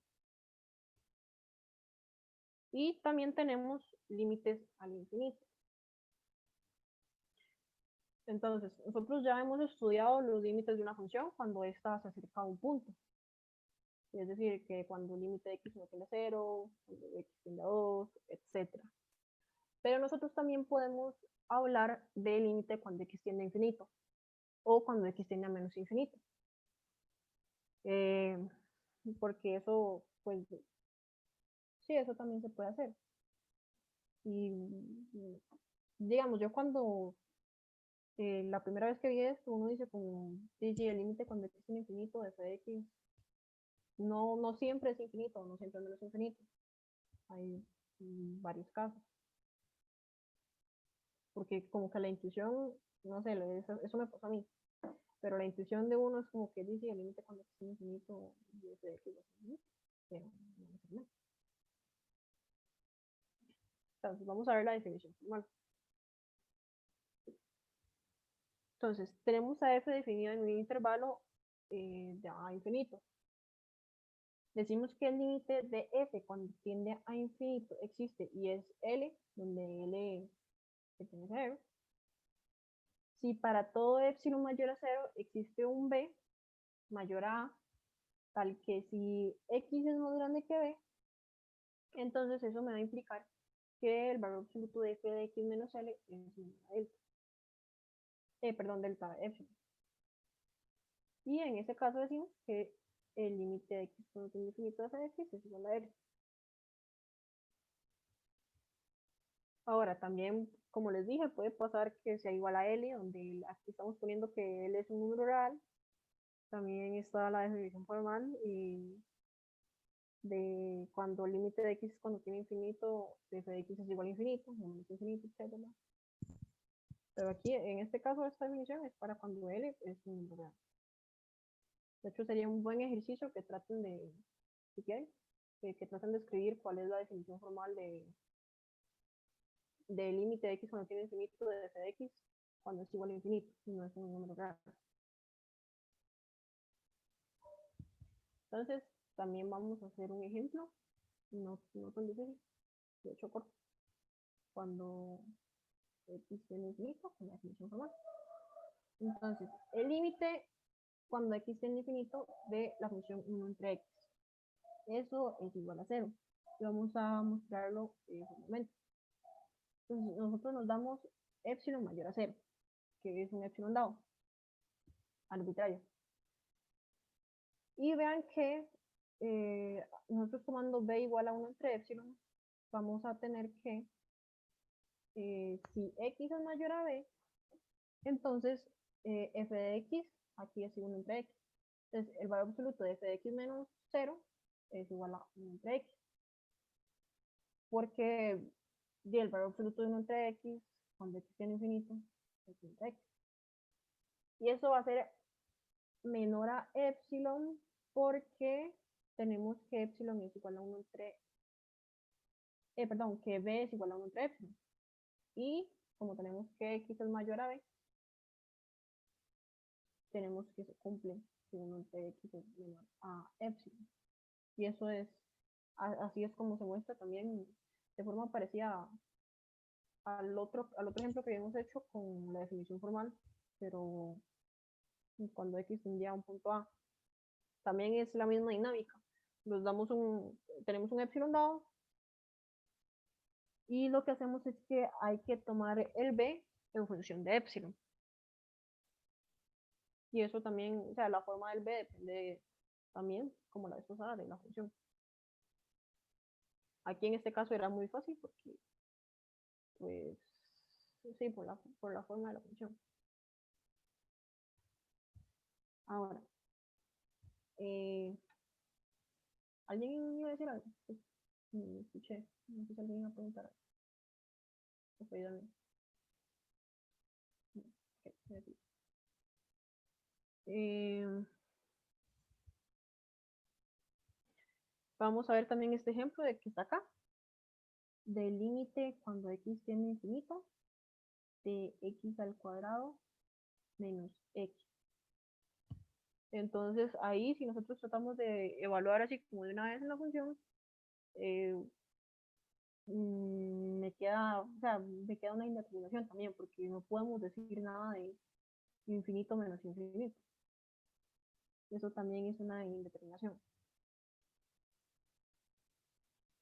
Y también tenemos límites al infinito. Entonces, nosotros ya hemos estudiado los límites de una función cuando ésta se acerca a un punto. Es decir, que cuando el límite de x no tiende a 0, cuando x tiende a 2, etc. Pero nosotros también podemos hablar del límite cuando x tiende a infinito o cuando x tiende a menos infinito. Porque eso, pues, sí, eso también se puede hacer. Y digamos, yo cuando la primera vez que vi esto, uno dice como, sí, sí, el límite cuando x tiende a infinito de f de x no siempre es infinito, no siempre es menos infinito. hay varios casos. Porque como que la intuición, no sé, eso me pasó a mí, pero la intuición de uno es como que dice el límite cuando es infinito y ese de x va a ser infinito, pero no necesariamente. Entonces vamos a ver la definición formal. Entonces tenemos a f definido en un intervalo de a infinito. Decimos que el límite de f cuando tiende a infinito existe y es L, donde L pertenece a 0. Si para todo epsilon mayor a 0 existe un b mayor a a, tal que si x es más grande que b, entonces eso me va a implicar que el valor absoluto de f de x menos L es delta epsilon. Y en ese caso decimos que el límite de x cuando tiene infinito de f de x es igual a L. Ahora, también, como les dije, puede pasar que sea igual a L, donde aquí estamos poniendo que L es un número real. También está la definición formal y de cuando el límite de x cuando tiene infinito, f de x es igual a infinito, menos infinito, etc. Pero aquí, en este caso, esta definición es para cuando L es un número real. De hecho, sería un buen ejercicio que traten de, si quieren, que traten de escribir cuál es la definición formal del límite de x cuando tiene infinito de f de x cuando es igual a infinito, y no es un número real. Entonces, también vamos a hacer un ejemplo, no tan difícil, de hecho corto, cuando x tiene infinito, con la definición formal. Entonces, el límite cuando x tiene infinito de la función 1 entre x. Eso es igual a 0. Y vamos a mostrarlo formalmente. Entonces, nosotros nos damos epsilon mayor a 0, que es un epsilon dado, arbitrario. Y vean que nosotros tomando b igual a 1 entre epsilon, vamos a tener que, si x es mayor a b, entonces f de x aquí es 1 entre x. Entonces el valor absoluto de f de x menos 0 es igual a 1 entre x. Porque el valor absoluto de 1 entre x, cuando x tiene infinito, es 1 entre x. Y eso va a ser menor a epsilon porque tenemos que epsilon es igual a 1 entre, que b es igual a 1 entre epsilon. Y como tenemos que x es mayor a b, tenemos que se cumple que 1 entre x es menor a epsilon. Y eso es, así es como se muestra también de forma parecida al otro ejemplo que habíamos hecho con la definición formal, pero cuando x tendría un punto A. También es la misma dinámica. Tenemos un epsilon dado y lo que hacemos es que hay que tomar el b en función de epsilon. Y eso también, o sea, la forma del b depende también, como la vez pasada, de la función. Aquí en este caso era muy fácil porque, pues, sí, por la forma de la función. Ahora, ¿alguien iba a decir algo? Pues, me escuché, no sé si alguien iba a preguntar algo. Vamos a ver también este ejemplo de que está acá, del límite cuando x tiene infinito de x al cuadrado menos x. Entonces ahí si nosotros tratamos de evaluar así como de una vez en la función, me queda una indeterminación también, porque no podemos decir nada de infinito menos infinito. Eso también es una indeterminación.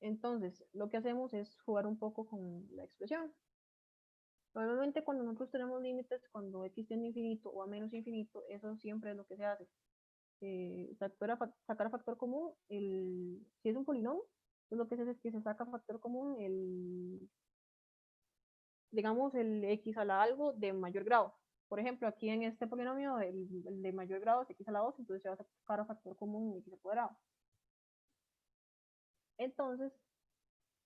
Entonces, lo que hacemos es jugar un poco con la expresión. Normalmente cuando nosotros tenemos límites, cuando x tiende a infinito o a menos infinito, eso siempre es lo que se hace. Sacar a factor común, si es un polinomio, pues lo que se hace es que se saca a factor común digamos, el x a la algo de mayor grado. Por ejemplo, aquí en este polinomio, el de mayor grado es x a la 2, entonces se va a sacar a factor común x al cuadrado. Entonces,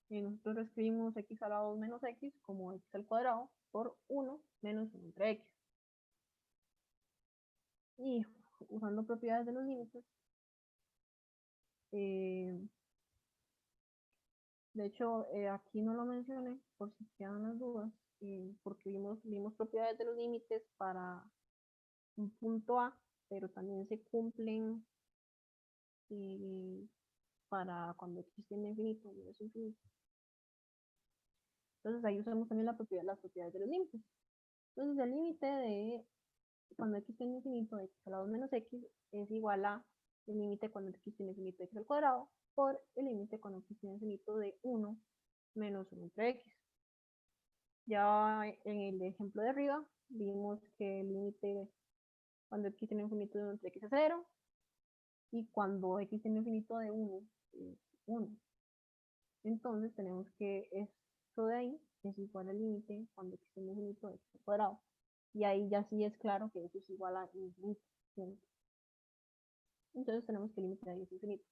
Y nosotros escribimos x a la 2 menos x como x al cuadrado por 1 menos 1 entre x. Y usando propiedades de los límites, de hecho, aquí no lo mencioné por si quedan las dudas, porque vimos propiedades de los límites para un punto A, pero también se cumplen para cuando x tiende a infinito y es infinito. Entonces ahí usamos también las propiedades de los límites. Entonces el límite de cuando x tiende a infinito, x a la 2 menos x es igual a el límite cuando x tiende a infinito, x al cuadrado, por el límite cuando x tiende a infinito de 1 menos 1 entre x. Ya en el ejemplo de arriba vimos que el límite cuando x tiende a infinito de 1 entre x es 0 y cuando x tiende a infinito de 1 es 1. Entonces tenemos que esto de ahí es igual al límite cuando x tiende a infinito de x al cuadrado. Y ahí ya sí es claro que eso es igual a infinito. Entonces tenemos que el límite de ahí es infinito.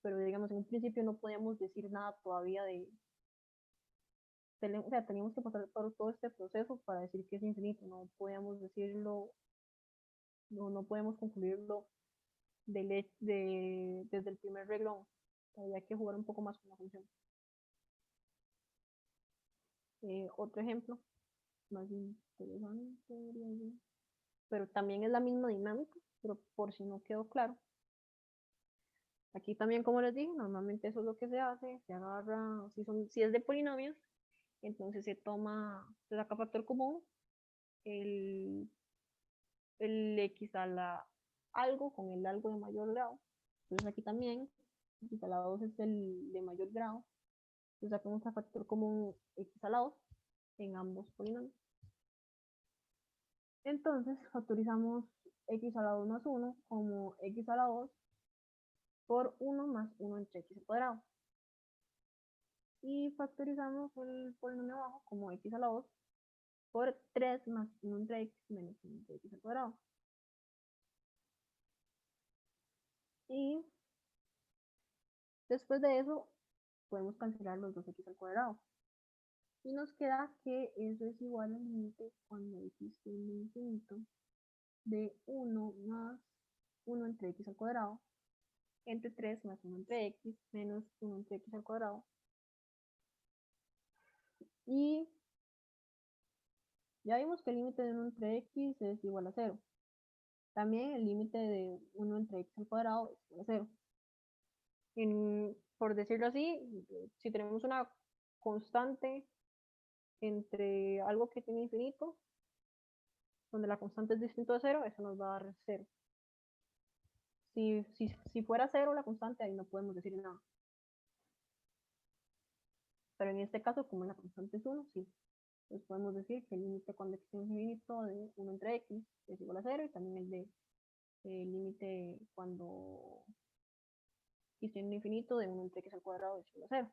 Pero digamos, en un principio no podíamos decir nada todavía o sea, teníamos que pasar por todo este proceso para decir que es infinito. No podíamos decirlo, no podemos concluirlo desde el primer reglón. Había que jugar un poco más con la función. Otro ejemplo, más interesante, pero también es la misma dinámica, pero por si no quedó claro. Aquí también, como les dije, normalmente eso es lo que se hace, se agarra, si es de polinomios, entonces se saca factor común, el x a la algo con el algo de mayor grado. Entonces aquí también, x a la 2 es el de mayor grado, entonces sacamos a factor común x a la 2 en ambos polinomios. Entonces factorizamos x a la 2 más 1 como x a la 2 por 1 más 1 entre x al cuadrado. Y factorizamos el polinomio abajo como x a la 2 por 3 más 1 entre x menos 1 entre x al cuadrado. Y después de eso podemos cancelar los dos x al cuadrado. Y nos queda que eso es igual al límite cuando x tiende a infinito de 1 más 1 entre x al cuadrado entre 3 más 1 entre x menos 1 entre x al cuadrado. Y ya vimos que el límite de 1 entre x es igual a 0. También el límite de 1 entre x al cuadrado es igual a 0. Por decirlo así, si tenemos una constante entre algo que tiene infinito, donde la constante es distinto a 0, eso nos va a dar 0. Si fuera 0 la constante, ahí no podemos decir nada. Pero en este caso, como la constante es 1, sí. Entonces podemos decir que el límite cuando x tiene infinito de 1 entre x es igual a 0 y también el límite cuando x tiene infinito de 1 entre x al cuadrado es igual a 0.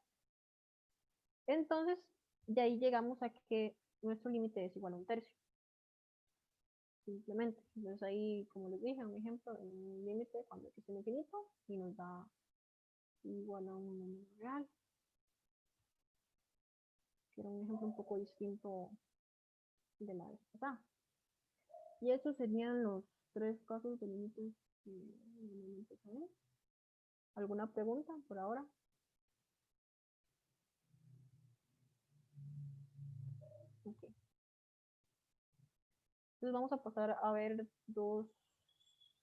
Entonces, de ahí llegamos a que nuestro límite es igual a 1/3. Simplemente. Entonces ahí, como les dije, un ejemplo, un límite cuando x tiene infinito y nos da igual a un número real. Que era un ejemplo un poco distinto de la vez pasada. Y estos serían los 3 casos de límites que ¿Alguna pregunta por ahora? Okay. Entonces vamos a pasar a ver 2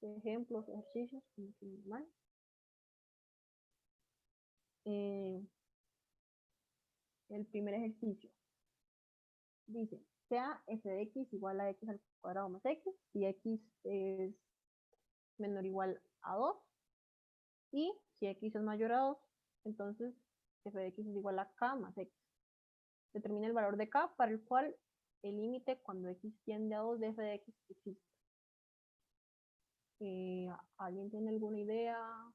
ejemplos, ejercicios, como que normal. El primer ejercicio dice, sea f de x igual a x al cuadrado más x, si x es menor o igual a 2, y si x es mayor a 2, entonces f de x es igual a k más x. Determina el valor de k para el cual el límite cuando x tiende a 2 de f de x existe. ¿Alguien tiene alguna idea?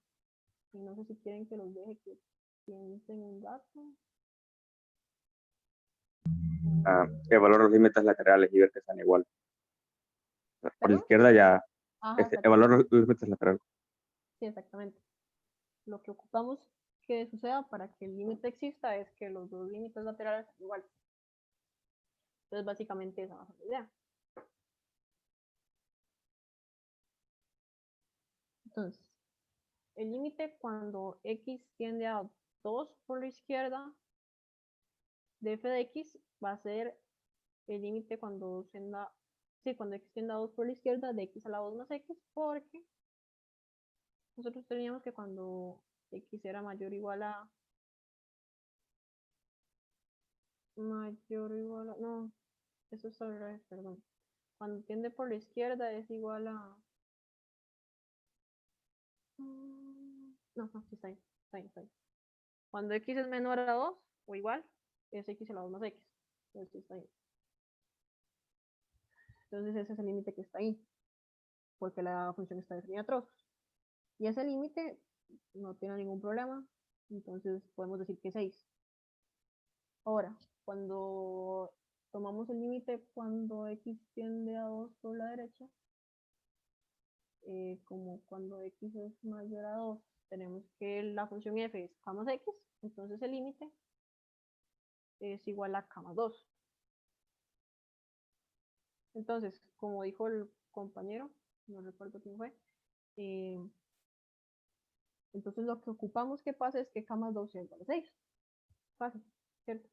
Y no sé si quieren que los deje que piensen un rato. Evaluar los límites laterales y ver que sean iguales. Por la ¿Perdón? izquierda ya, Ajá, evaluar los límites laterales. sí, exactamente. Lo que ocupamos que suceda para que el límite exista es que los dos límites laterales sean iguales. Entonces, básicamente esa va a ser la idea. Entonces, el límite cuando x tiende a 2 por la izquierda de f de x va a ser el límite cuando cuando x tiende a 2 por la izquierda de x a la 2 más x, porque nosotros teníamos que cuando x era mayor o igual a no, eso es al revés, perdón. Cuando tiende por la izquierda es igual a no, sí está ahí, está ahí. Cuando x es menor a 2 o igual, es x a la 2 más x. Entonces sí está ahí. Entonces ese es el límite que está ahí, porque la función está definida a trozos. Y ese límite no tiene ningún problema, entonces podemos decir que es 6. Ahora, cuando tomamos el límite cuando x tiende a 2 por la derecha, como cuando x es mayor a 2, tenemos que la función f es k más x, entonces el límite es igual a k más 2. Entonces, como dijo el compañero, no recuerdo quién fue, entonces lo que ocupamos que pase es que k más 2 sea igual a 6. Fácil, ¿cierto?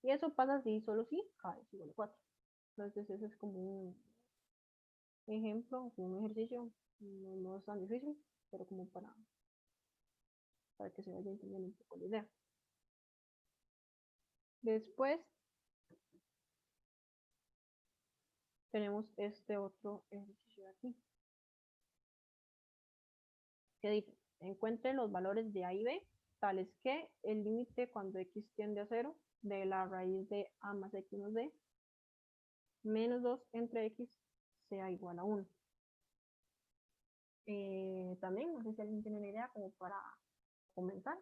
Y eso pasa si solo si k es igual a 4. Entonces ese es como un ejemplo, un ejercicio, no es tan difícil, pero como para que se vaya entendiendo un poco la idea. Después tenemos este otro ejercicio de aquí, que dice, encuentre los valores de a y b, tales que el límite cuando x tiende a 0 de la raíz de a más x más b menos 2 entre x sea igual a 1. También, no sé si alguien tiene una idea como para comenzar.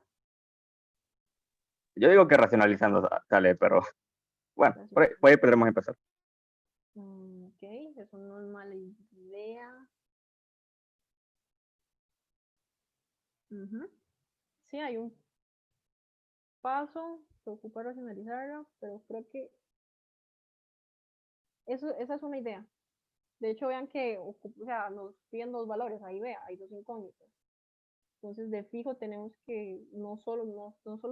Yo digo que racionalizando sale, pero bueno, por ahí podremos empezar. Ok, eso no es mala idea. Sí, hay un paso que ocupa racionalizarlo, pero creo que esa es una idea. De hecho, vean que nos piden dos valores, ahí vea, hay dos incógnitas. Entonces, de fijo tenemos que no solo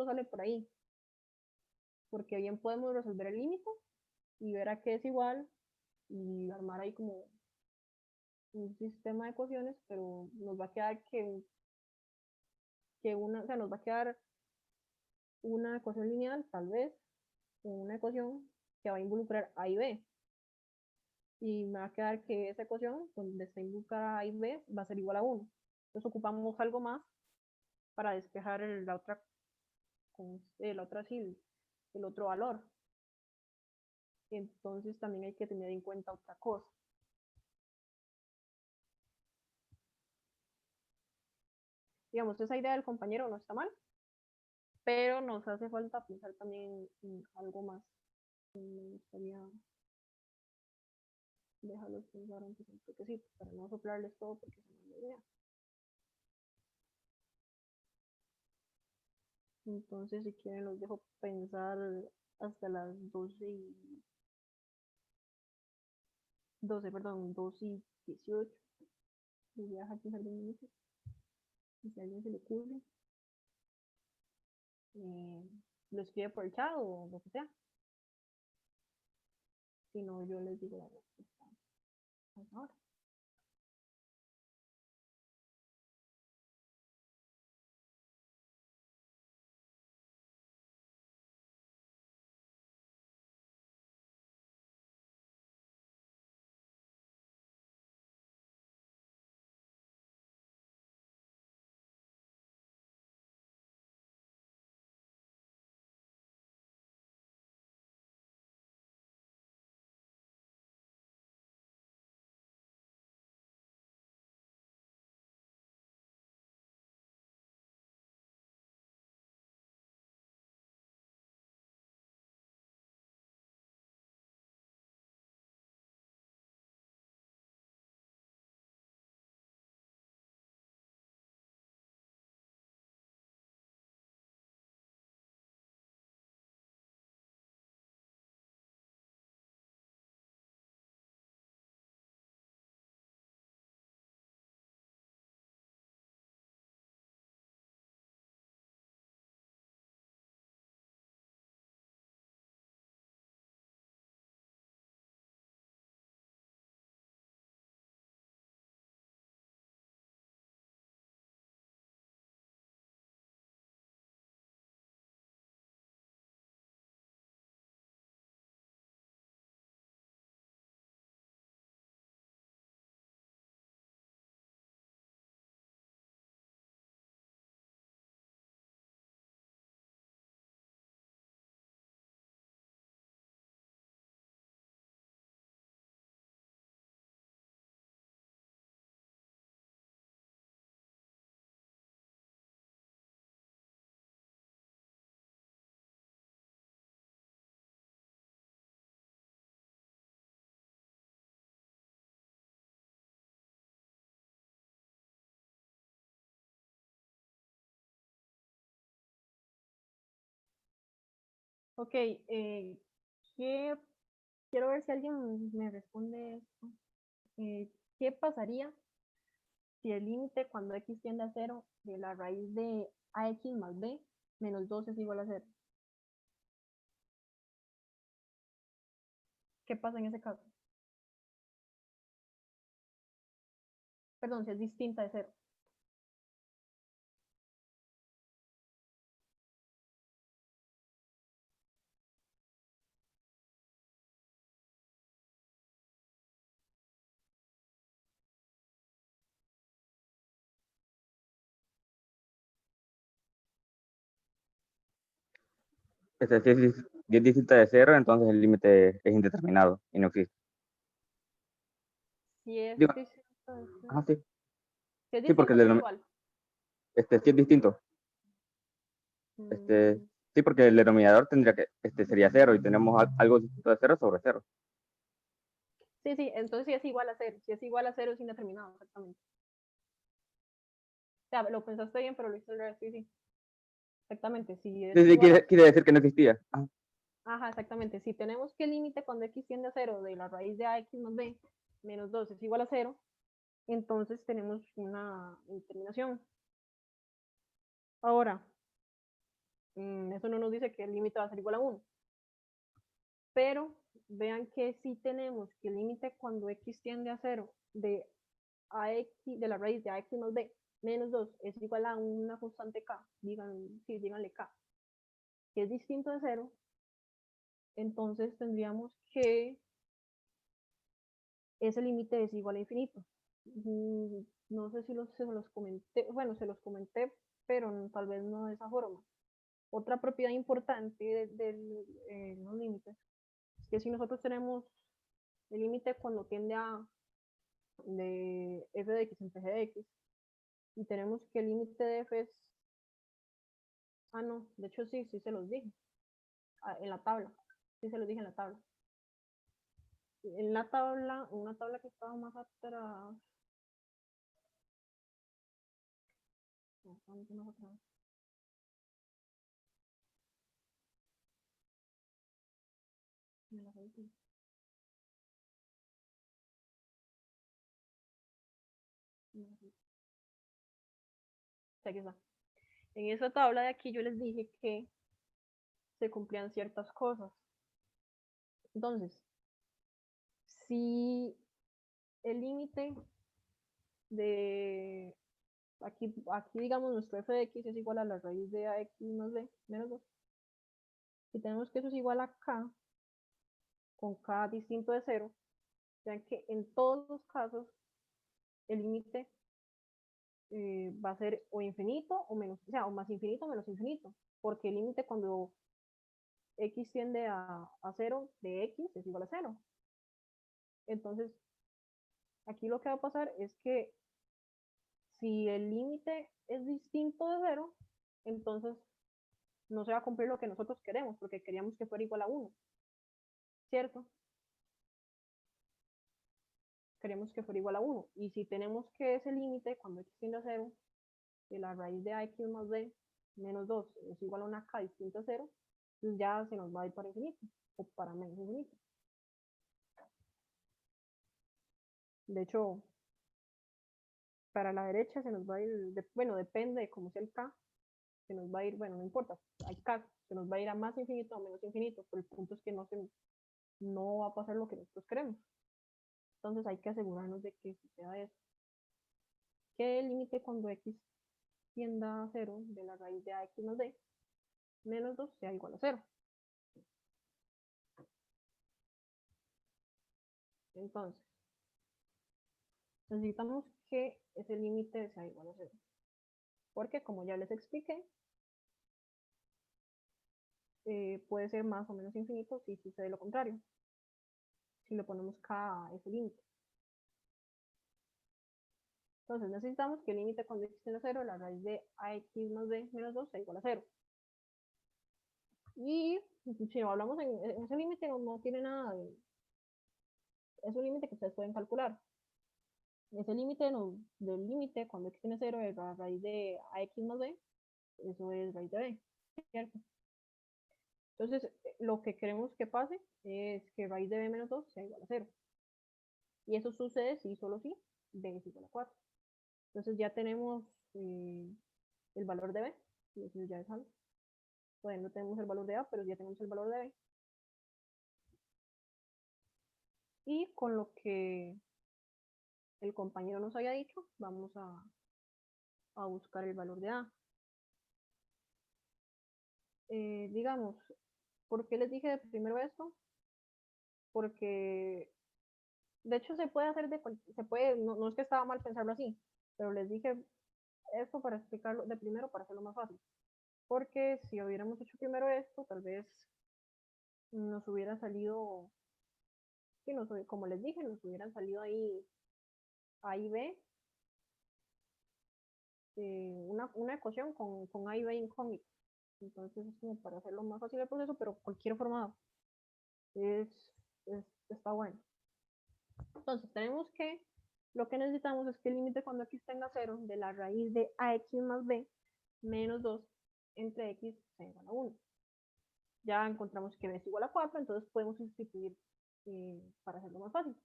sale por ahí, porque bien podemos resolver el límite y ver a qué es igual y armar ahí como un sistema de ecuaciones, pero nos va a quedar nos va a quedar una ecuación lineal, tal vez, o una ecuación que va a involucrar A y B. Y me va a quedar que esa ecuación, donde está involucrada A y B, va a ser igual a 1. Entonces ocupamos algo más para despejar sí, el otro valor. Entonces también hay que tener en cuenta otra cosa. Digamos, esa idea del compañero no está mal, pero nos hace falta pensar también en algo más. Me gustaría dejarlos pensar antes un toquecito, para no soplarles todo porque se me olvida. Entonces, si quieren, los dejo pensar hasta las 12:18. Y voy a dejar pensar 10 minutos. Y si a alguien se le ocurre, lo escribe por el chat o lo que sea. Si no, yo les digo la respuesta ahora. Ok, quiero ver si alguien me responde esto. ¿Qué pasaría si el límite cuando x tiende a 0 de la raíz de ax más b menos 2 es igual a 0? ¿Qué pasa en ese caso? Perdón, si es distinta de 0. Si es distinta de cero, entonces el límite es indeterminado y no existe. Si es Digo, distinta de 0. ajá, sí. Si es Sí, porque distinto, si es igual. sí es distinto. Mm, Sí, porque el denominador tendría que, sería cero y tenemos algo distinto de cero sobre cero. sí, sí, entonces si es igual a 0. Si es igual a 0 es indeterminado, exactamente. O sea, lo pensaste bien, pero lo hice al revés, sí, sí. Exactamente, si es Sí, sí, igual a... quiere decir que no existía. Ajá. Ajá, exactamente. Si tenemos que el límite cuando x tiende a 0 de la raíz de ax más b menos 2 es igual a 0, entonces tenemos una determinación. Ahora, eso no nos dice que el límite va a ser igual a 1. Pero vean que si tenemos que el límite cuando x tiende a 0 de ax, de la raíz de ax más b menos 2 es igual a una constante k, sí, díganle k, que es distinto de 0, entonces tendríamos que ese límite es igual a infinito. No sé si se los comenté, bueno, se los comenté, pero tal vez no de esa forma. Otra propiedad importante de los límites es que si nosotros tenemos el límite cuando tiende a de f de x entre g de x y tenemos que el límite de f es, no, de hecho sí, sí se los dije en la tabla, sí se los dije en la tabla. En la tabla, una tabla que estaba más atrás, más atrás. Aquí está. En esa tabla de aquí yo les dije que se cumplían ciertas cosas. Entonces, si el límite de aquí digamos nuestro f de x es igual a la raíz de ax más b menos 2, si tenemos que eso es igual a k, con k distinto de 0, vean que en todos los casos el límite va a ser o infinito o menos, o sea, o más infinito o menos infinito, porque el límite cuando x tiende a 0 de x es igual a 0. Entonces, aquí lo que va a pasar es que si el límite es distinto de 0, entonces no se va a cumplir lo que nosotros queremos, porque queríamos que fuera igual a 1, ¿cierto? Queremos que fuera igual a 1. Y si tenemos que ese límite, cuando x tiende a 0, de la raíz de ax más b menos 2 es igual a una k distinta a 0, pues ya se nos va a ir para infinito, o para menos infinito. De hecho, para la derecha se nos va a ir, bueno, depende de cómo sea el k, se nos va a ir, bueno, no importa, hay k, se nos va a ir a más infinito o menos infinito, pero el punto es que no va a pasar lo que nosotros queremos. Entonces hay que asegurarnos de que suceda eso. Que el límite cuando x tienda a 0 de la raíz de ax más b menos 2 sea igual a 0. Entonces, necesitamos que ese límite sea igual a 0. Porque como ya les expliqué, puede ser más o menos infinito si sucede lo contrario. Si le ponemos k a ese límite. Entonces necesitamos que el límite cuando x tiende a 0, la raíz de ax más b menos 2 sea igual a 0. Y si hablamos en ese límite, no tiene nada de... Es un límite que ustedes pueden calcular. Ese límite del límite cuando x tiene 0 es la raíz de ax más b, eso es raíz de b, ¿cierto? Entonces, lo que queremos que pase es que raíz de b menos 2 sea igual a 0. Y eso sucede si solo si b es igual a 4. Entonces ya tenemos el valor de b, y eso ya es algo. Todavía no tenemos el valor de a, pero ya tenemos el valor de b. Y con lo que el compañero nos haya dicho, vamos a buscar el valor de a. Digamos, ¿por qué les dije primero esto? Porque de hecho se puede hacer se puede, no es que estaba mal pensarlo así, pero les dije esto para explicarlo de primero para hacerlo más fácil. Porque si hubiéramos hecho primero esto, tal vez nos hubiera salido, sí, como les dije, nos hubieran salido ahí A y B, una ecuación con A y B incógnitas. Entonces es como para hacerlo más fácil el proceso, pero cualquier formato es, está bueno. Entonces tenemos que, lo que necesitamos es que el límite cuando x tenga 0 de la raíz de ax más b menos 2 entre x sea igual a 1. Ya encontramos que b es igual a 4, entonces podemos sustituir para hacerlo más fácil.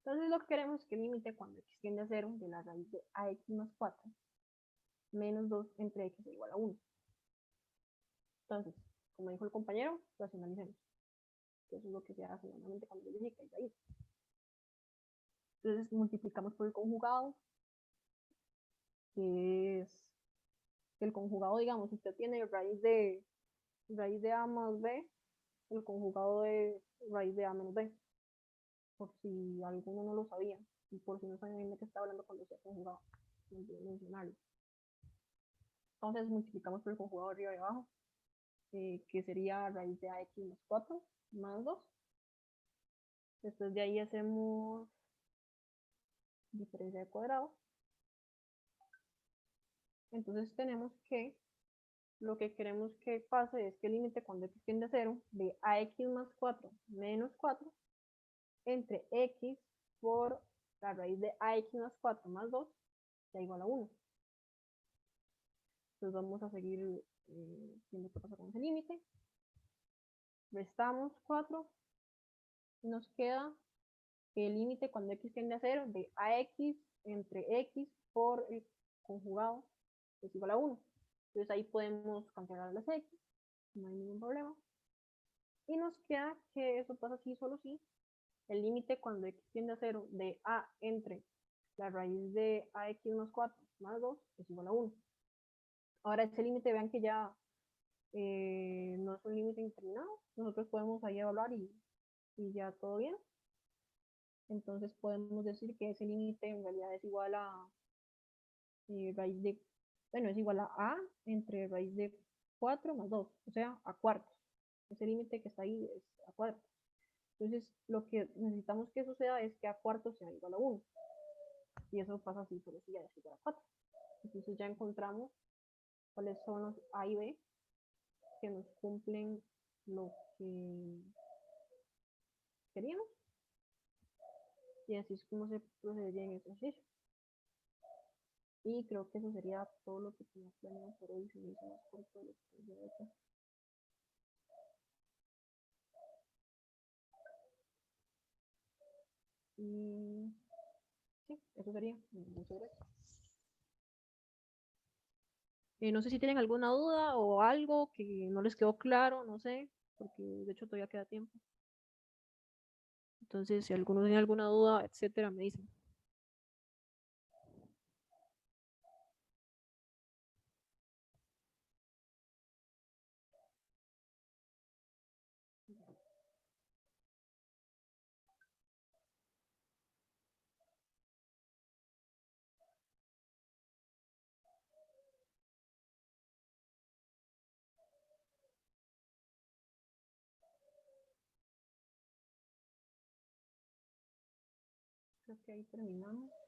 Entonces lo que queremos es que el límite cuando x tiende a 0 de la raíz de ax más 4 menos 2 entre x es igual a 1. Entonces, como dijo el compañero, racionalicemos. Que eso es lo que se hace normalmente cuando yo dije que hay raíz. Entonces multiplicamos por el conjugado, que es el conjugado, digamos, si usted tiene raíz de a más b, el conjugado de raíz de a menos b, por si alguno no lo sabía, y por si no saben de qué está hablando cuando sea conjugado, mencionarlo. Entonces multiplicamos por el conjugado de arriba y abajo, que sería raíz de ax más 4 más 2. Después de ahí hacemos diferencia de cuadrado. Entonces tenemos que lo que queremos que pase es que el límite cuando x tiende a 0 de ax más 4 menos 4 entre x por la raíz de ax más 4 más 2 sea igual a 1. Entonces vamos a seguir viendo qué pasa con ese límite. Restamos 4 y nos queda el límite cuando x tiende a 0 de ax entre x por el conjugado es igual a 1. Entonces ahí podemos cancelar las x, no hay ningún problema. Y nos queda que eso pasa así solo si el límite cuando x tiende a 0 de a entre la raíz de ax más 4 más 2 es igual a 1. Ahora ese límite vean que ya no es un límite indeterminado, nosotros podemos ahí evaluar y ya todo bien. Entonces podemos decir que ese límite en realidad es igual a raíz de, bueno, es igual a entre raíz de 4 más 2, o sea, a cuartos. Ese límite que está ahí es a cuartos. Entonces, lo que necesitamos que suceda es que a cuartos sea igual a 1. Y eso pasa así, solo si ya es igual a 4. Entonces ya encontramos cuáles son los A y B que nos cumplen lo que queríamos. Y así es como se procedería en el ejercicio. Y creo que eso sería todo lo que tenía planeado por hoy. Se me hizo más corto de lo que había hecho. Y sí, eso sería. Muchas gracias. No sé si tienen alguna duda o algo que no les quedó claro, no sé, porque de hecho todavía queda tiempo. Entonces, si alguno tiene alguna duda, etcétera, me dicen. Creo que ahí terminamos.